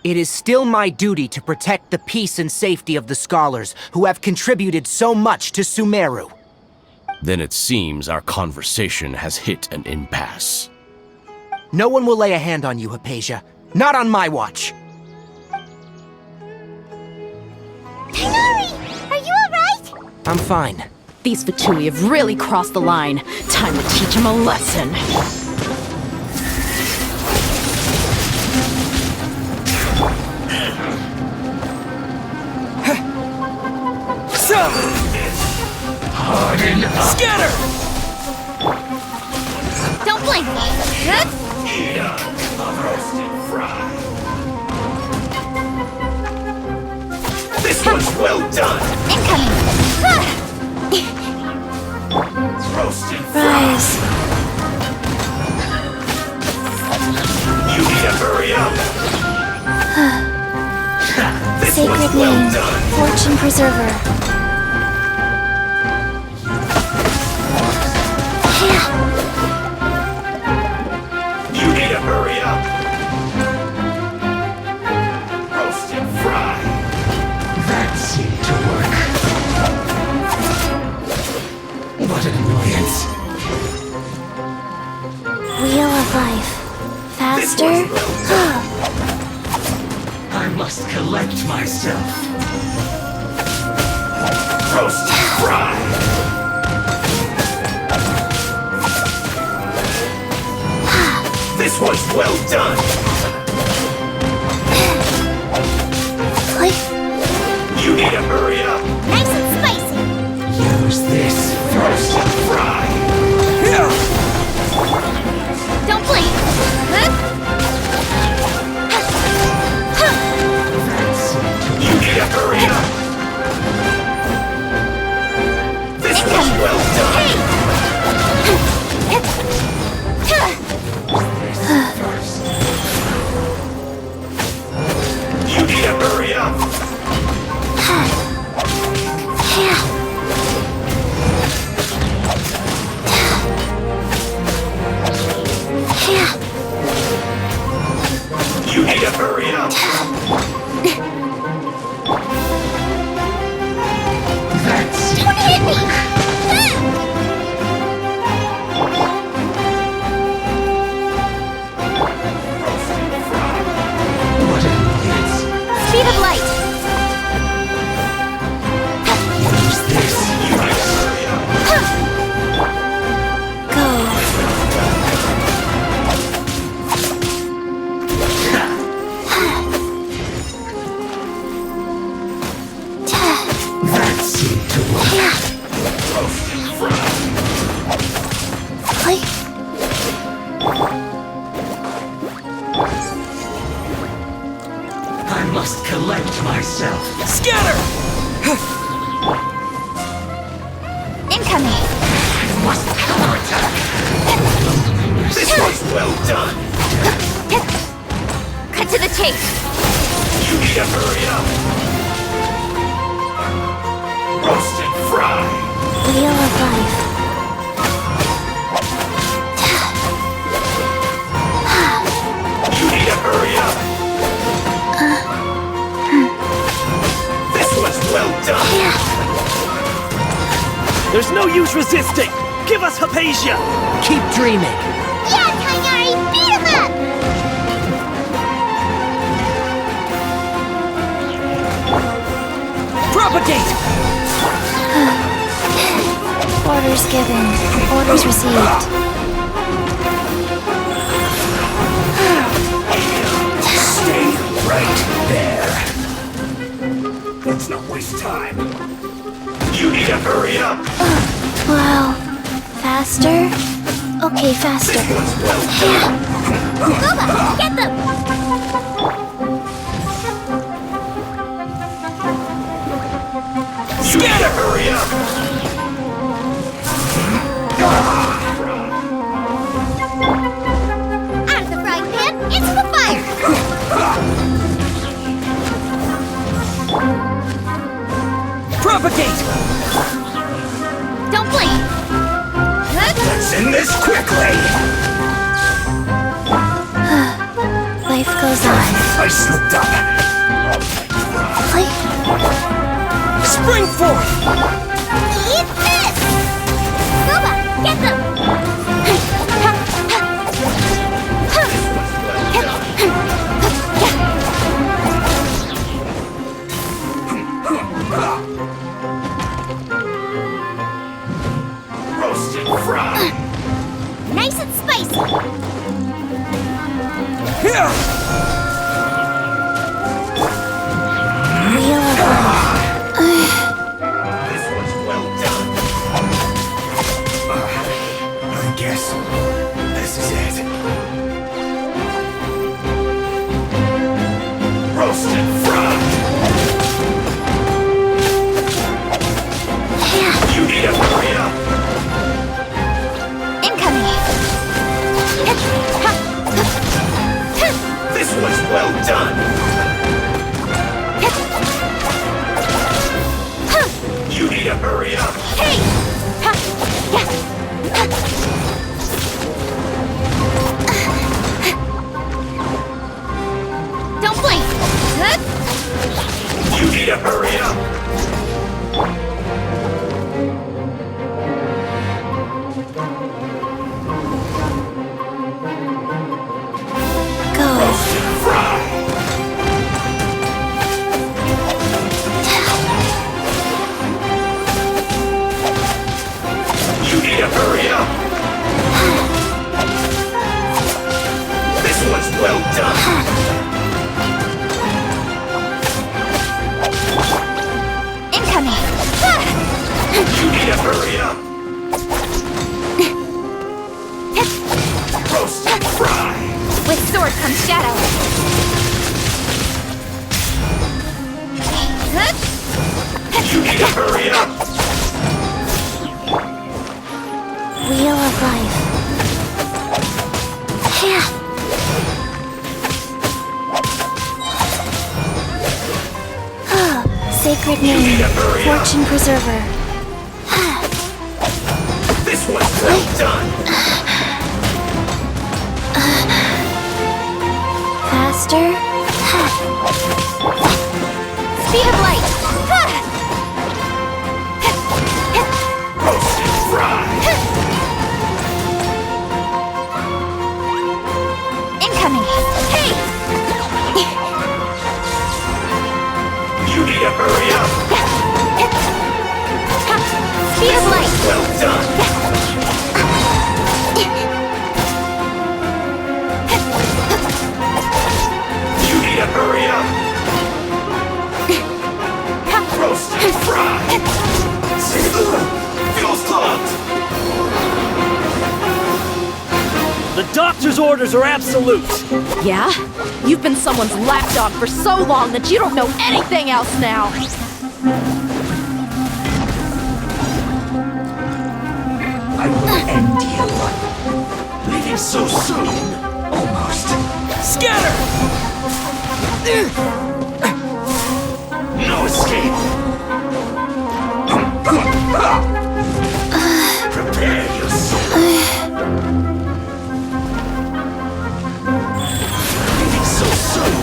Speaker 10: It is still my duty to protect the peace and safety of the scholars who have contributed so much to Sumeru.
Speaker 13: Then it seems our conversation has hit an impasse.
Speaker 10: No one will lay a hand on you, Hypatia. Not on my watch.
Speaker 3: Tighnari! Are you alright?
Speaker 10: I'm fine.
Speaker 6: These Fatui have really crossed the line. Time to teach them a lesson.
Speaker 9: Scatter!
Speaker 3: Don't blink!
Speaker 14: This one's well done!
Speaker 3: Incoming!
Speaker 14: Roasted
Speaker 3: Rise.
Speaker 14: You need to hurry up! This
Speaker 3: Sacred
Speaker 14: one's well
Speaker 3: name,
Speaker 14: done!
Speaker 3: Fortune Preserver.
Speaker 14: You need to hurry up! Roast and fry! That seemed to work. What an annoyance!
Speaker 3: Wheel of Life. Faster?
Speaker 14: I must collect myself. Roast and fry! This one's well done! You need to hurry up!
Speaker 3: Nice and spicy.
Speaker 14: Use this roast and fry!
Speaker 3: Don't blink.
Speaker 14: You need to hurry up! This one's well done! You need to hurry up! You need to hurry up! That's
Speaker 3: Don't hit me!
Speaker 14: what an annoyance!
Speaker 3: Speed of light.
Speaker 14: Use this! You need to hurry up!
Speaker 3: Go.
Speaker 14: That seemed to work. Roast and fry! I must collect myself.
Speaker 9: Scatter!
Speaker 3: Incoming.
Speaker 14: I must counterattack. This one's well done.
Speaker 3: Cut to the chase.
Speaker 14: You need to hurry up. Roast and fry.
Speaker 3: Wheel of Life.
Speaker 14: You need to hurry up. This one's well done.
Speaker 9: There's no use resisting! Give us Hypatia!
Speaker 10: Keep dreaming.
Speaker 3: Yeah, Tighnari, beat him up.
Speaker 9: Propagate!
Speaker 3: Orders given. Orders received.
Speaker 14: Stay right there. Let's not waste time. You need to hurry up.
Speaker 3: Wow. Faster? Okay, faster.
Speaker 14: This one's well done.
Speaker 3: Boba, get them!
Speaker 14: You need to hurry up.
Speaker 3: Out of the frying pan, into the fire!
Speaker 9: Propagate!
Speaker 3: Don't blink!
Speaker 14: slipped up.
Speaker 9: Spring forth!
Speaker 3: Eat this! Booba, get them!
Speaker 14: Roasted fry.
Speaker 3: Nice and spicy! Wheel of Life.
Speaker 14: This one's well done. I guess this is it. Roasted fry. You need to hurry up.
Speaker 3: Incoming!
Speaker 14: This one's well done. You need to hurry up.
Speaker 3: Hey! Don't blink!
Speaker 14: You need to hurry up.
Speaker 3: Go!
Speaker 14: Roasted fry. You need to hurry up. This one's well done.
Speaker 3: Incoming!
Speaker 14: You need to hurry up. Roasted fry.
Speaker 3: With sword comes shadow.
Speaker 14: You need to hurry up.
Speaker 3: Wheel of Life. Yeah. Sacred name, Fortune Preserver.
Speaker 14: This one's well done.
Speaker 3: Faster. Speed of light.
Speaker 14: Roasted fry.
Speaker 3: Incoming. Hey!
Speaker 14: You need to hurry up.
Speaker 3: Speed of light.
Speaker 14: Well done. You need to hurry up. Roasted fry. Fuel's clogged.
Speaker 9: The doctor's orders are absolute!
Speaker 6: Yeah? You've been someone's lapdog for so long that you don't know anything else now!
Speaker 14: I will end you. Leaving so soon. Almost.
Speaker 9: Scatter!
Speaker 14: No escape. Prepare yourself. Leaving so soon.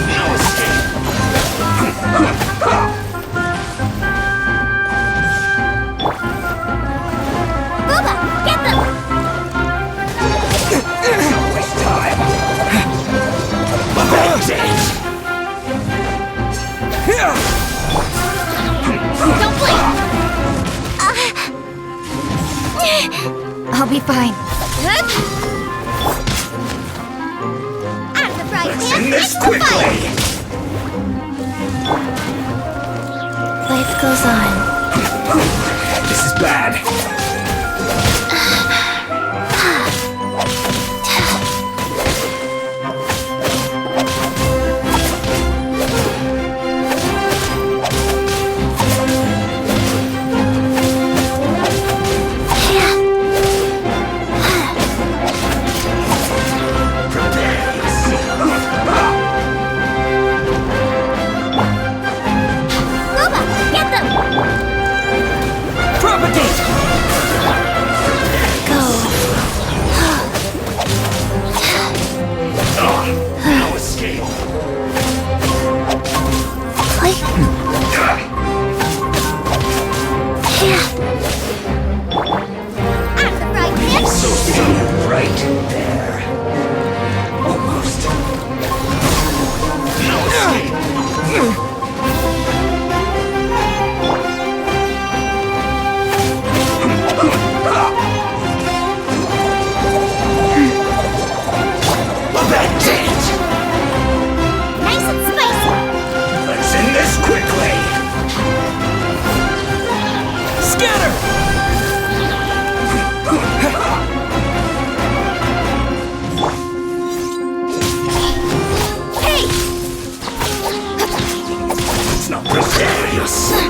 Speaker 14: No escape.
Speaker 3: Booba, get them!
Speaker 14: Don't waste time. Bandage.
Speaker 3: Don't blink! I'll be fine. Out of the frying
Speaker 14: Let's
Speaker 3: pan,
Speaker 14: end this
Speaker 3: into the fire!
Speaker 14: quickly.
Speaker 3: Life goes on.
Speaker 14: This is bad.
Speaker 3: Booba, get them!
Speaker 9: Propagate!
Speaker 14: yourself.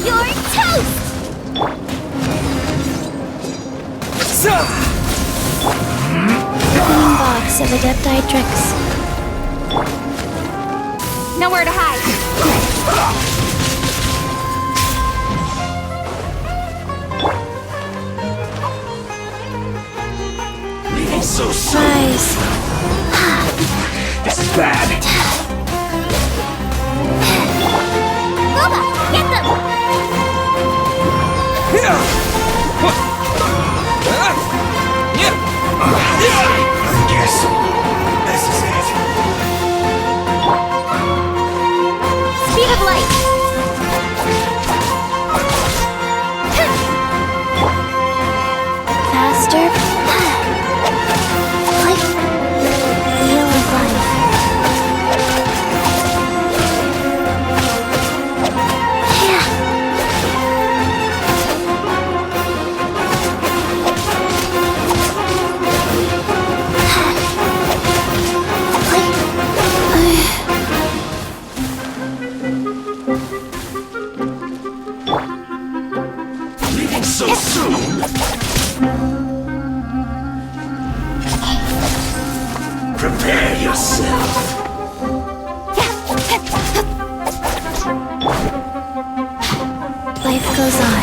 Speaker 3: You're toast!
Speaker 15: Box of Adepti tricks.
Speaker 3: Nowhere to hide.
Speaker 14: Leaving so soon.
Speaker 15: Rise.
Speaker 14: This is bad.
Speaker 3: Boba, get them!
Speaker 14: I guess this is it.
Speaker 3: Speed of light!
Speaker 15: Faster. Like wheel of life. Yeah.
Speaker 14: Leaving so soon. Prepare yourself.
Speaker 15: Life goes on.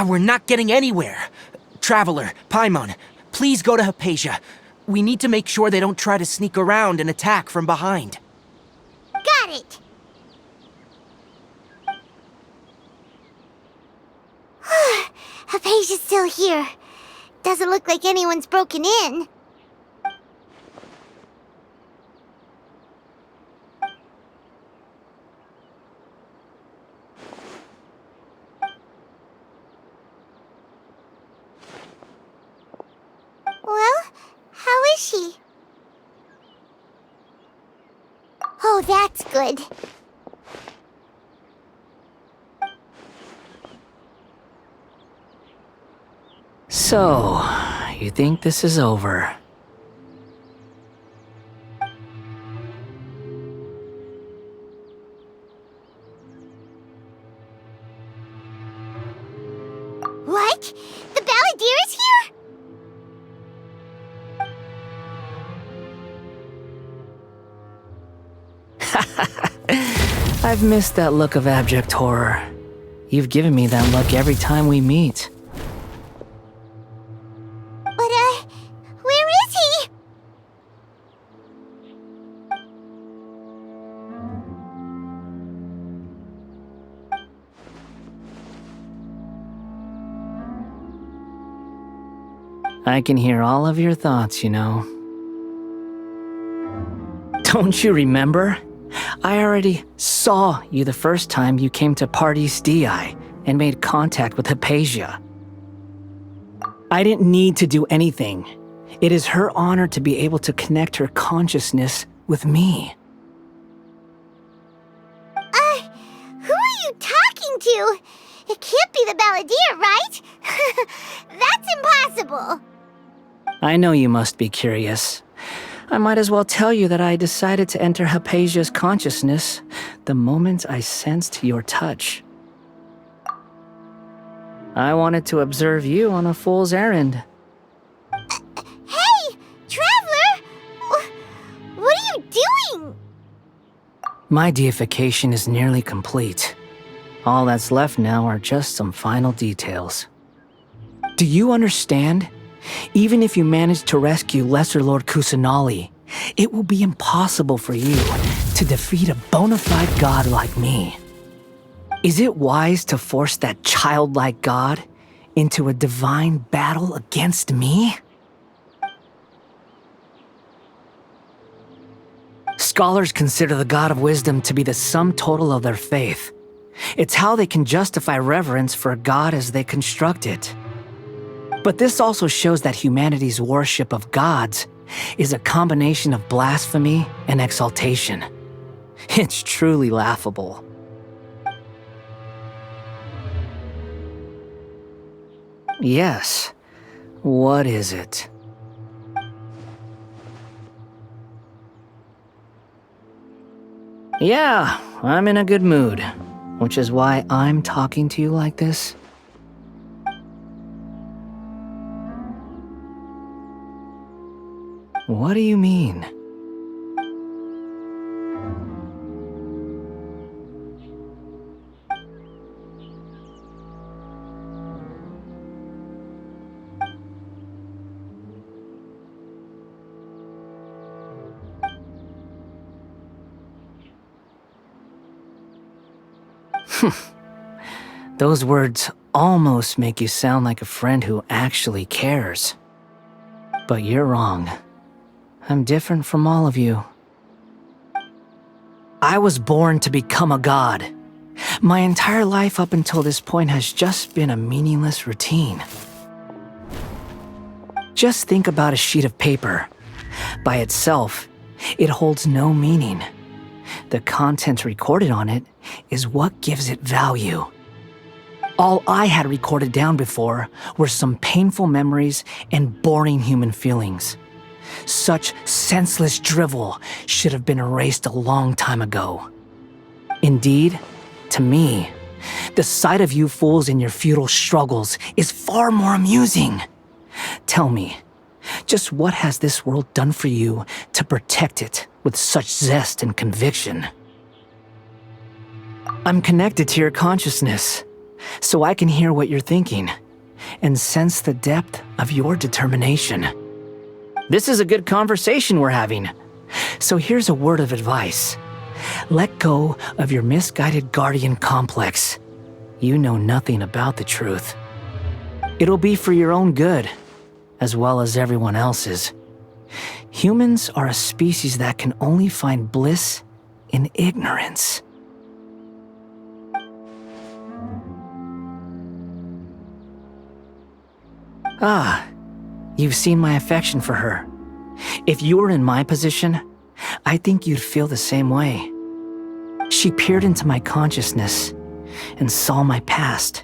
Speaker 10: We're not getting anywhere. Traveler, Paimon, please go to Hypatia. We need to make sure they don't try to sneak around and attack from behind.
Speaker 3: Got it! Hypatia's still here. Doesn't look like anyone's broken in. Well, how is she? Oh, that's good.
Speaker 2: So, you think this is over?
Speaker 3: What? The Balladeer is here?
Speaker 2: I've missed that look of abject horror. You've given me that look every time we meet.
Speaker 3: But, where is he?
Speaker 2: I can hear all of your thoughts, you know. Don't you remember? I already saw you the first time you came to Parties DI and made contact with Hypatia. I didn't need to do anything. It is her honor to be able to connect her consciousness with me.
Speaker 3: Who are you talking to? It can't be the Balladeer, right? That's impossible.
Speaker 2: I know you must be curious. I might as well tell you that I decided to enter Hypatia's consciousness the moment I sensed your touch. I wanted to observe you on a fool's errand.
Speaker 3: Hey, Traveler! What are you doing?
Speaker 2: My deification is nearly complete. All that's left now are just some final details. Do you understand? Even if you manage to rescue Lesser Lord Kussanali, it will be impossible for you to defeat a bona fide god like me. Is it wise to force that childlike god into a divine battle against me? Scholars consider the god of wisdom to be the sum total of their faith. It's how they can justify reverence for a god as they construct it. But this also shows that humanity's worship of gods is a combination of blasphemy and exaltation. It's truly laughable.
Speaker 10: Yes. What is it? Yeah, I'm in a good mood, which is why I'm talking to you like this. What do you mean? Those words almost make you sound like a friend who actually cares. But you're wrong. I'm different from all of you. I was born to become a god. My entire life up until this point has just been a meaningless routine. Just think about a sheet of paper. By itself, it holds no meaning. The content recorded on it is what gives it value. All I had recorded down before were some painful memories and boring human feelings. Such senseless drivel should have been erased a long time ago. Indeed, to me, the sight of you fools in your futile struggles is far more amusing. Tell me, just what has this world done for you to protect it with such zest and conviction? I'm connected to your consciousness, so I can hear what you're thinking and sense the depth of your determination. This is a good conversation we're having. So here's a word of advice. Let go of your misguided guardian complex. You know nothing about the truth. It'll be for your own good, as well as everyone else's. Humans are a species that can only find bliss in ignorance. Ah, you've seen my affection for her. If you were in my position, I think you'd feel the same way. She peered into my consciousness and saw my past.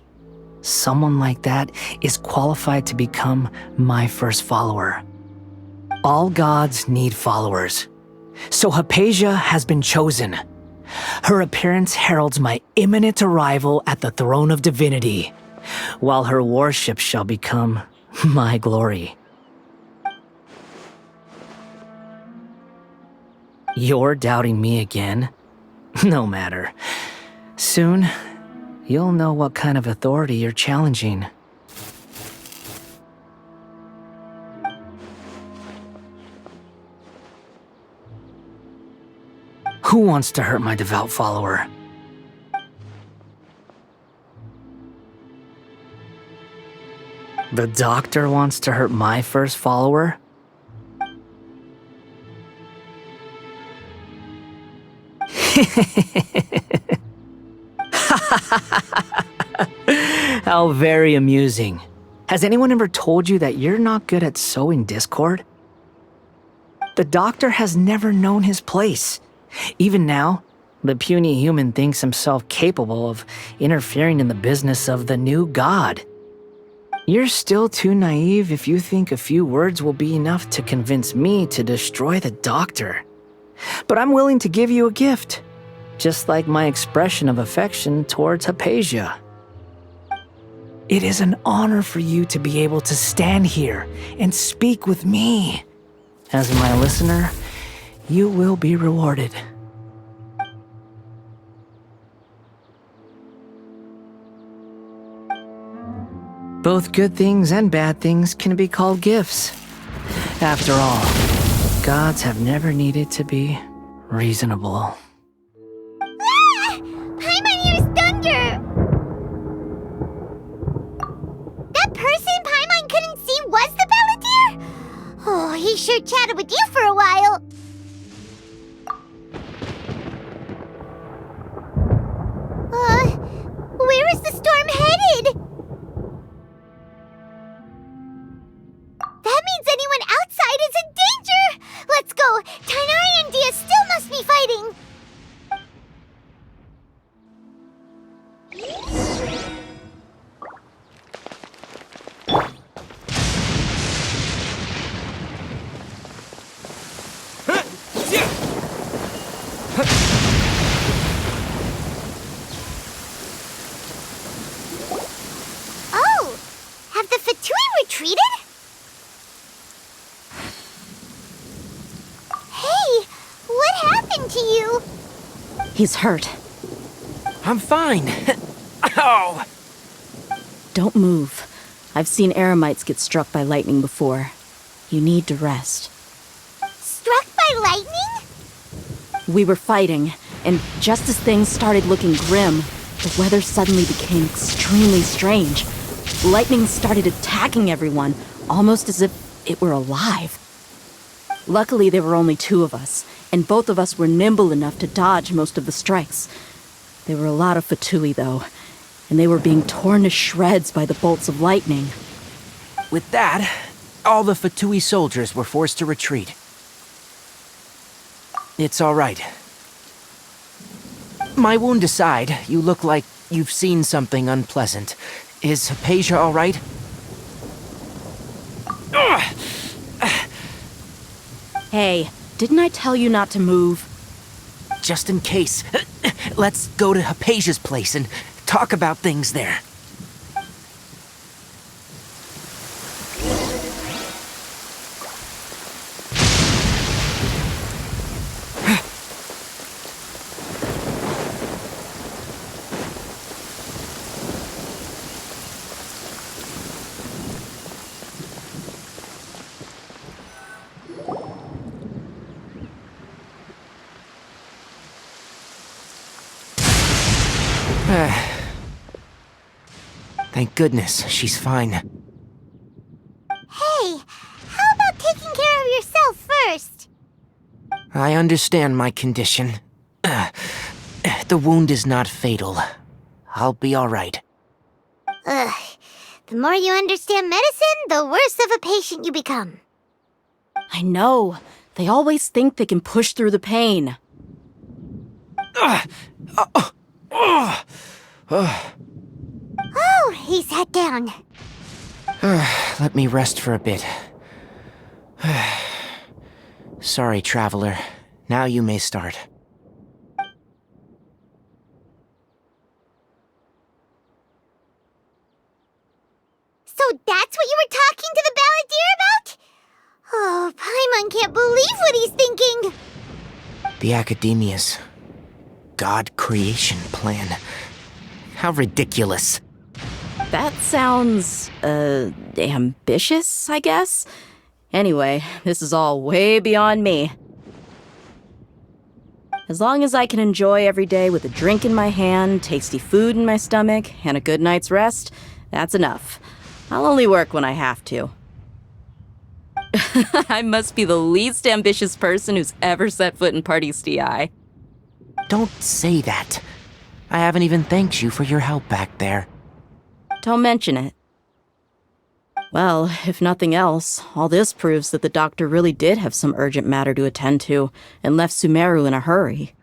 Speaker 10: Someone like that is qualified to become my first follower. All gods need followers. So Hypatia has been chosen. Her appearance heralds my imminent arrival at the throne of divinity, while her worship shall become my glory. You're doubting me again? No matter. Soon, you'll know what kind of authority you're challenging. Who wants to hurt my devout follower? The doctor wants to hurt my first follower? How very amusing. Has anyone ever told you that you're not good at sowing discord? The doctor has never known his place. Even now, the puny human thinks himself capable of interfering in the business of the new god. You're still too naive if you think a few words will be enough to convince me to destroy the doctor. But I'm willing to give you a gift, just like my expression of affection towards Hypatia. It is an honor for you to be able to stand here and speak with me. As my listener, you will be rewarded. Both good things and bad things can be called gifts. After all, gods have never needed to be reasonable.
Speaker 3: Ah! Paimon hears thunder! That person Paimon couldn't see was the Balladeer? Oh, he sure chatted with you for a while. Where is the storm headed? That means anyone outside is in danger! Let's go! Tighnari and Dia still must be fighting! retreated? Hey, what happened to you?
Speaker 6: He's hurt.
Speaker 10: I'm fine. Ow!
Speaker 6: Don't move. I've seen eremites get struck by lightning before. You need to rest.
Speaker 3: Struck by lightning?
Speaker 6: We were fighting, and just as things started looking grim, the weather suddenly became extremely strange. Lightning started attacking everyone, almost as if it were alive. Luckily, there were only two of us, and both of us were nimble enough to dodge most of the strikes. There were a lot of Fatui, though, and they were being torn to shreds by the bolts of lightning.
Speaker 10: With that, all the Fatui soldiers were forced to retreat. It's all right. My wound aside, you look like you've seen something unpleasant. Is Hypatia all right?
Speaker 6: Hey, didn't I tell you not to move?
Speaker 10: Just in case. Let's go to Hypatia's place and talk about things there. Thank goodness she's fine.
Speaker 3: Hey, how about taking care of yourself first?
Speaker 10: I understand my condition. The wound is not fatal. I'll be all right.
Speaker 3: Ugh. The more you understand medicine, the worse of a patient you become.
Speaker 6: I know. They always think they can push through the pain.
Speaker 3: Oh, he sat down.
Speaker 10: Let me rest for a bit. Sorry, traveler. Now you may start.
Speaker 3: So that's what you were talking to the Balladeer about? Oh, Paimon can't believe what he's thinking.
Speaker 10: The Academia's God creation plan. How ridiculous.
Speaker 6: That sounds, ambitious, I guess? Anyway, this is all way beyond me. As long as I can enjoy every day with a drink in my hand, tasty food in my stomach, and a good night's rest, that's enough. I'll only work when I have to. I must be the least ambitious person who's ever set foot in Party's DI.
Speaker 10: Don't say that. I haven't even thanked you for your help back there.
Speaker 6: Don't mention it. Well, if nothing else, all this proves that the doctor really did have some urgent matter to attend to and left Sumeru in a hurry.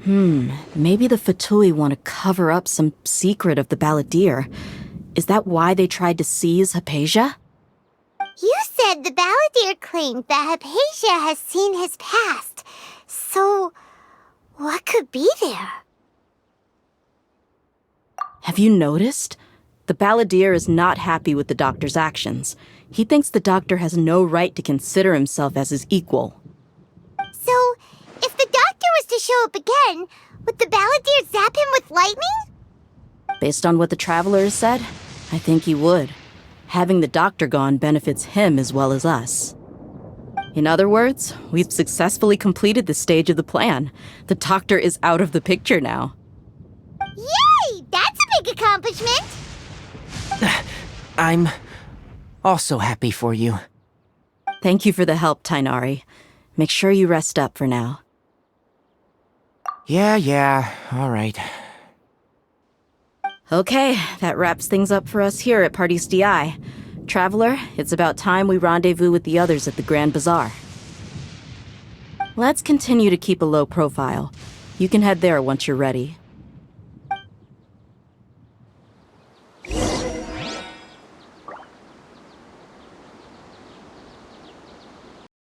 Speaker 6: Maybe the Fatui want to cover up some secret of the Balladeer. Is that why they tried to seize Hypatia?
Speaker 3: You said the Balladeer claimed that Hypatia has seen his past. So, what could be there?
Speaker 6: Have you noticed? The Balladeer is not happy with the doctor's actions. He thinks the doctor has no right to consider himself as his equal.
Speaker 3: So, if the doctor was to show up again, would the Balladeer zap him with lightning?
Speaker 6: Based on what the Traveler has said, I think he would. Having the doctor gone benefits him as well as us. In other words, we've successfully completed this stage of the plan. The doctor is out of the picture now.
Speaker 3: Yay! That's a big accomplishment!
Speaker 10: I'm also happy for you.
Speaker 6: Thank you for the help, Tainari. Make sure you rest up for now.
Speaker 10: Yeah, all right.
Speaker 6: Okay, that wraps things up for us here at Party's DI. Traveler, it's about time we rendezvous with the others at the Grand Bazaar. Let's continue to keep a low profile. You can head there once you're ready.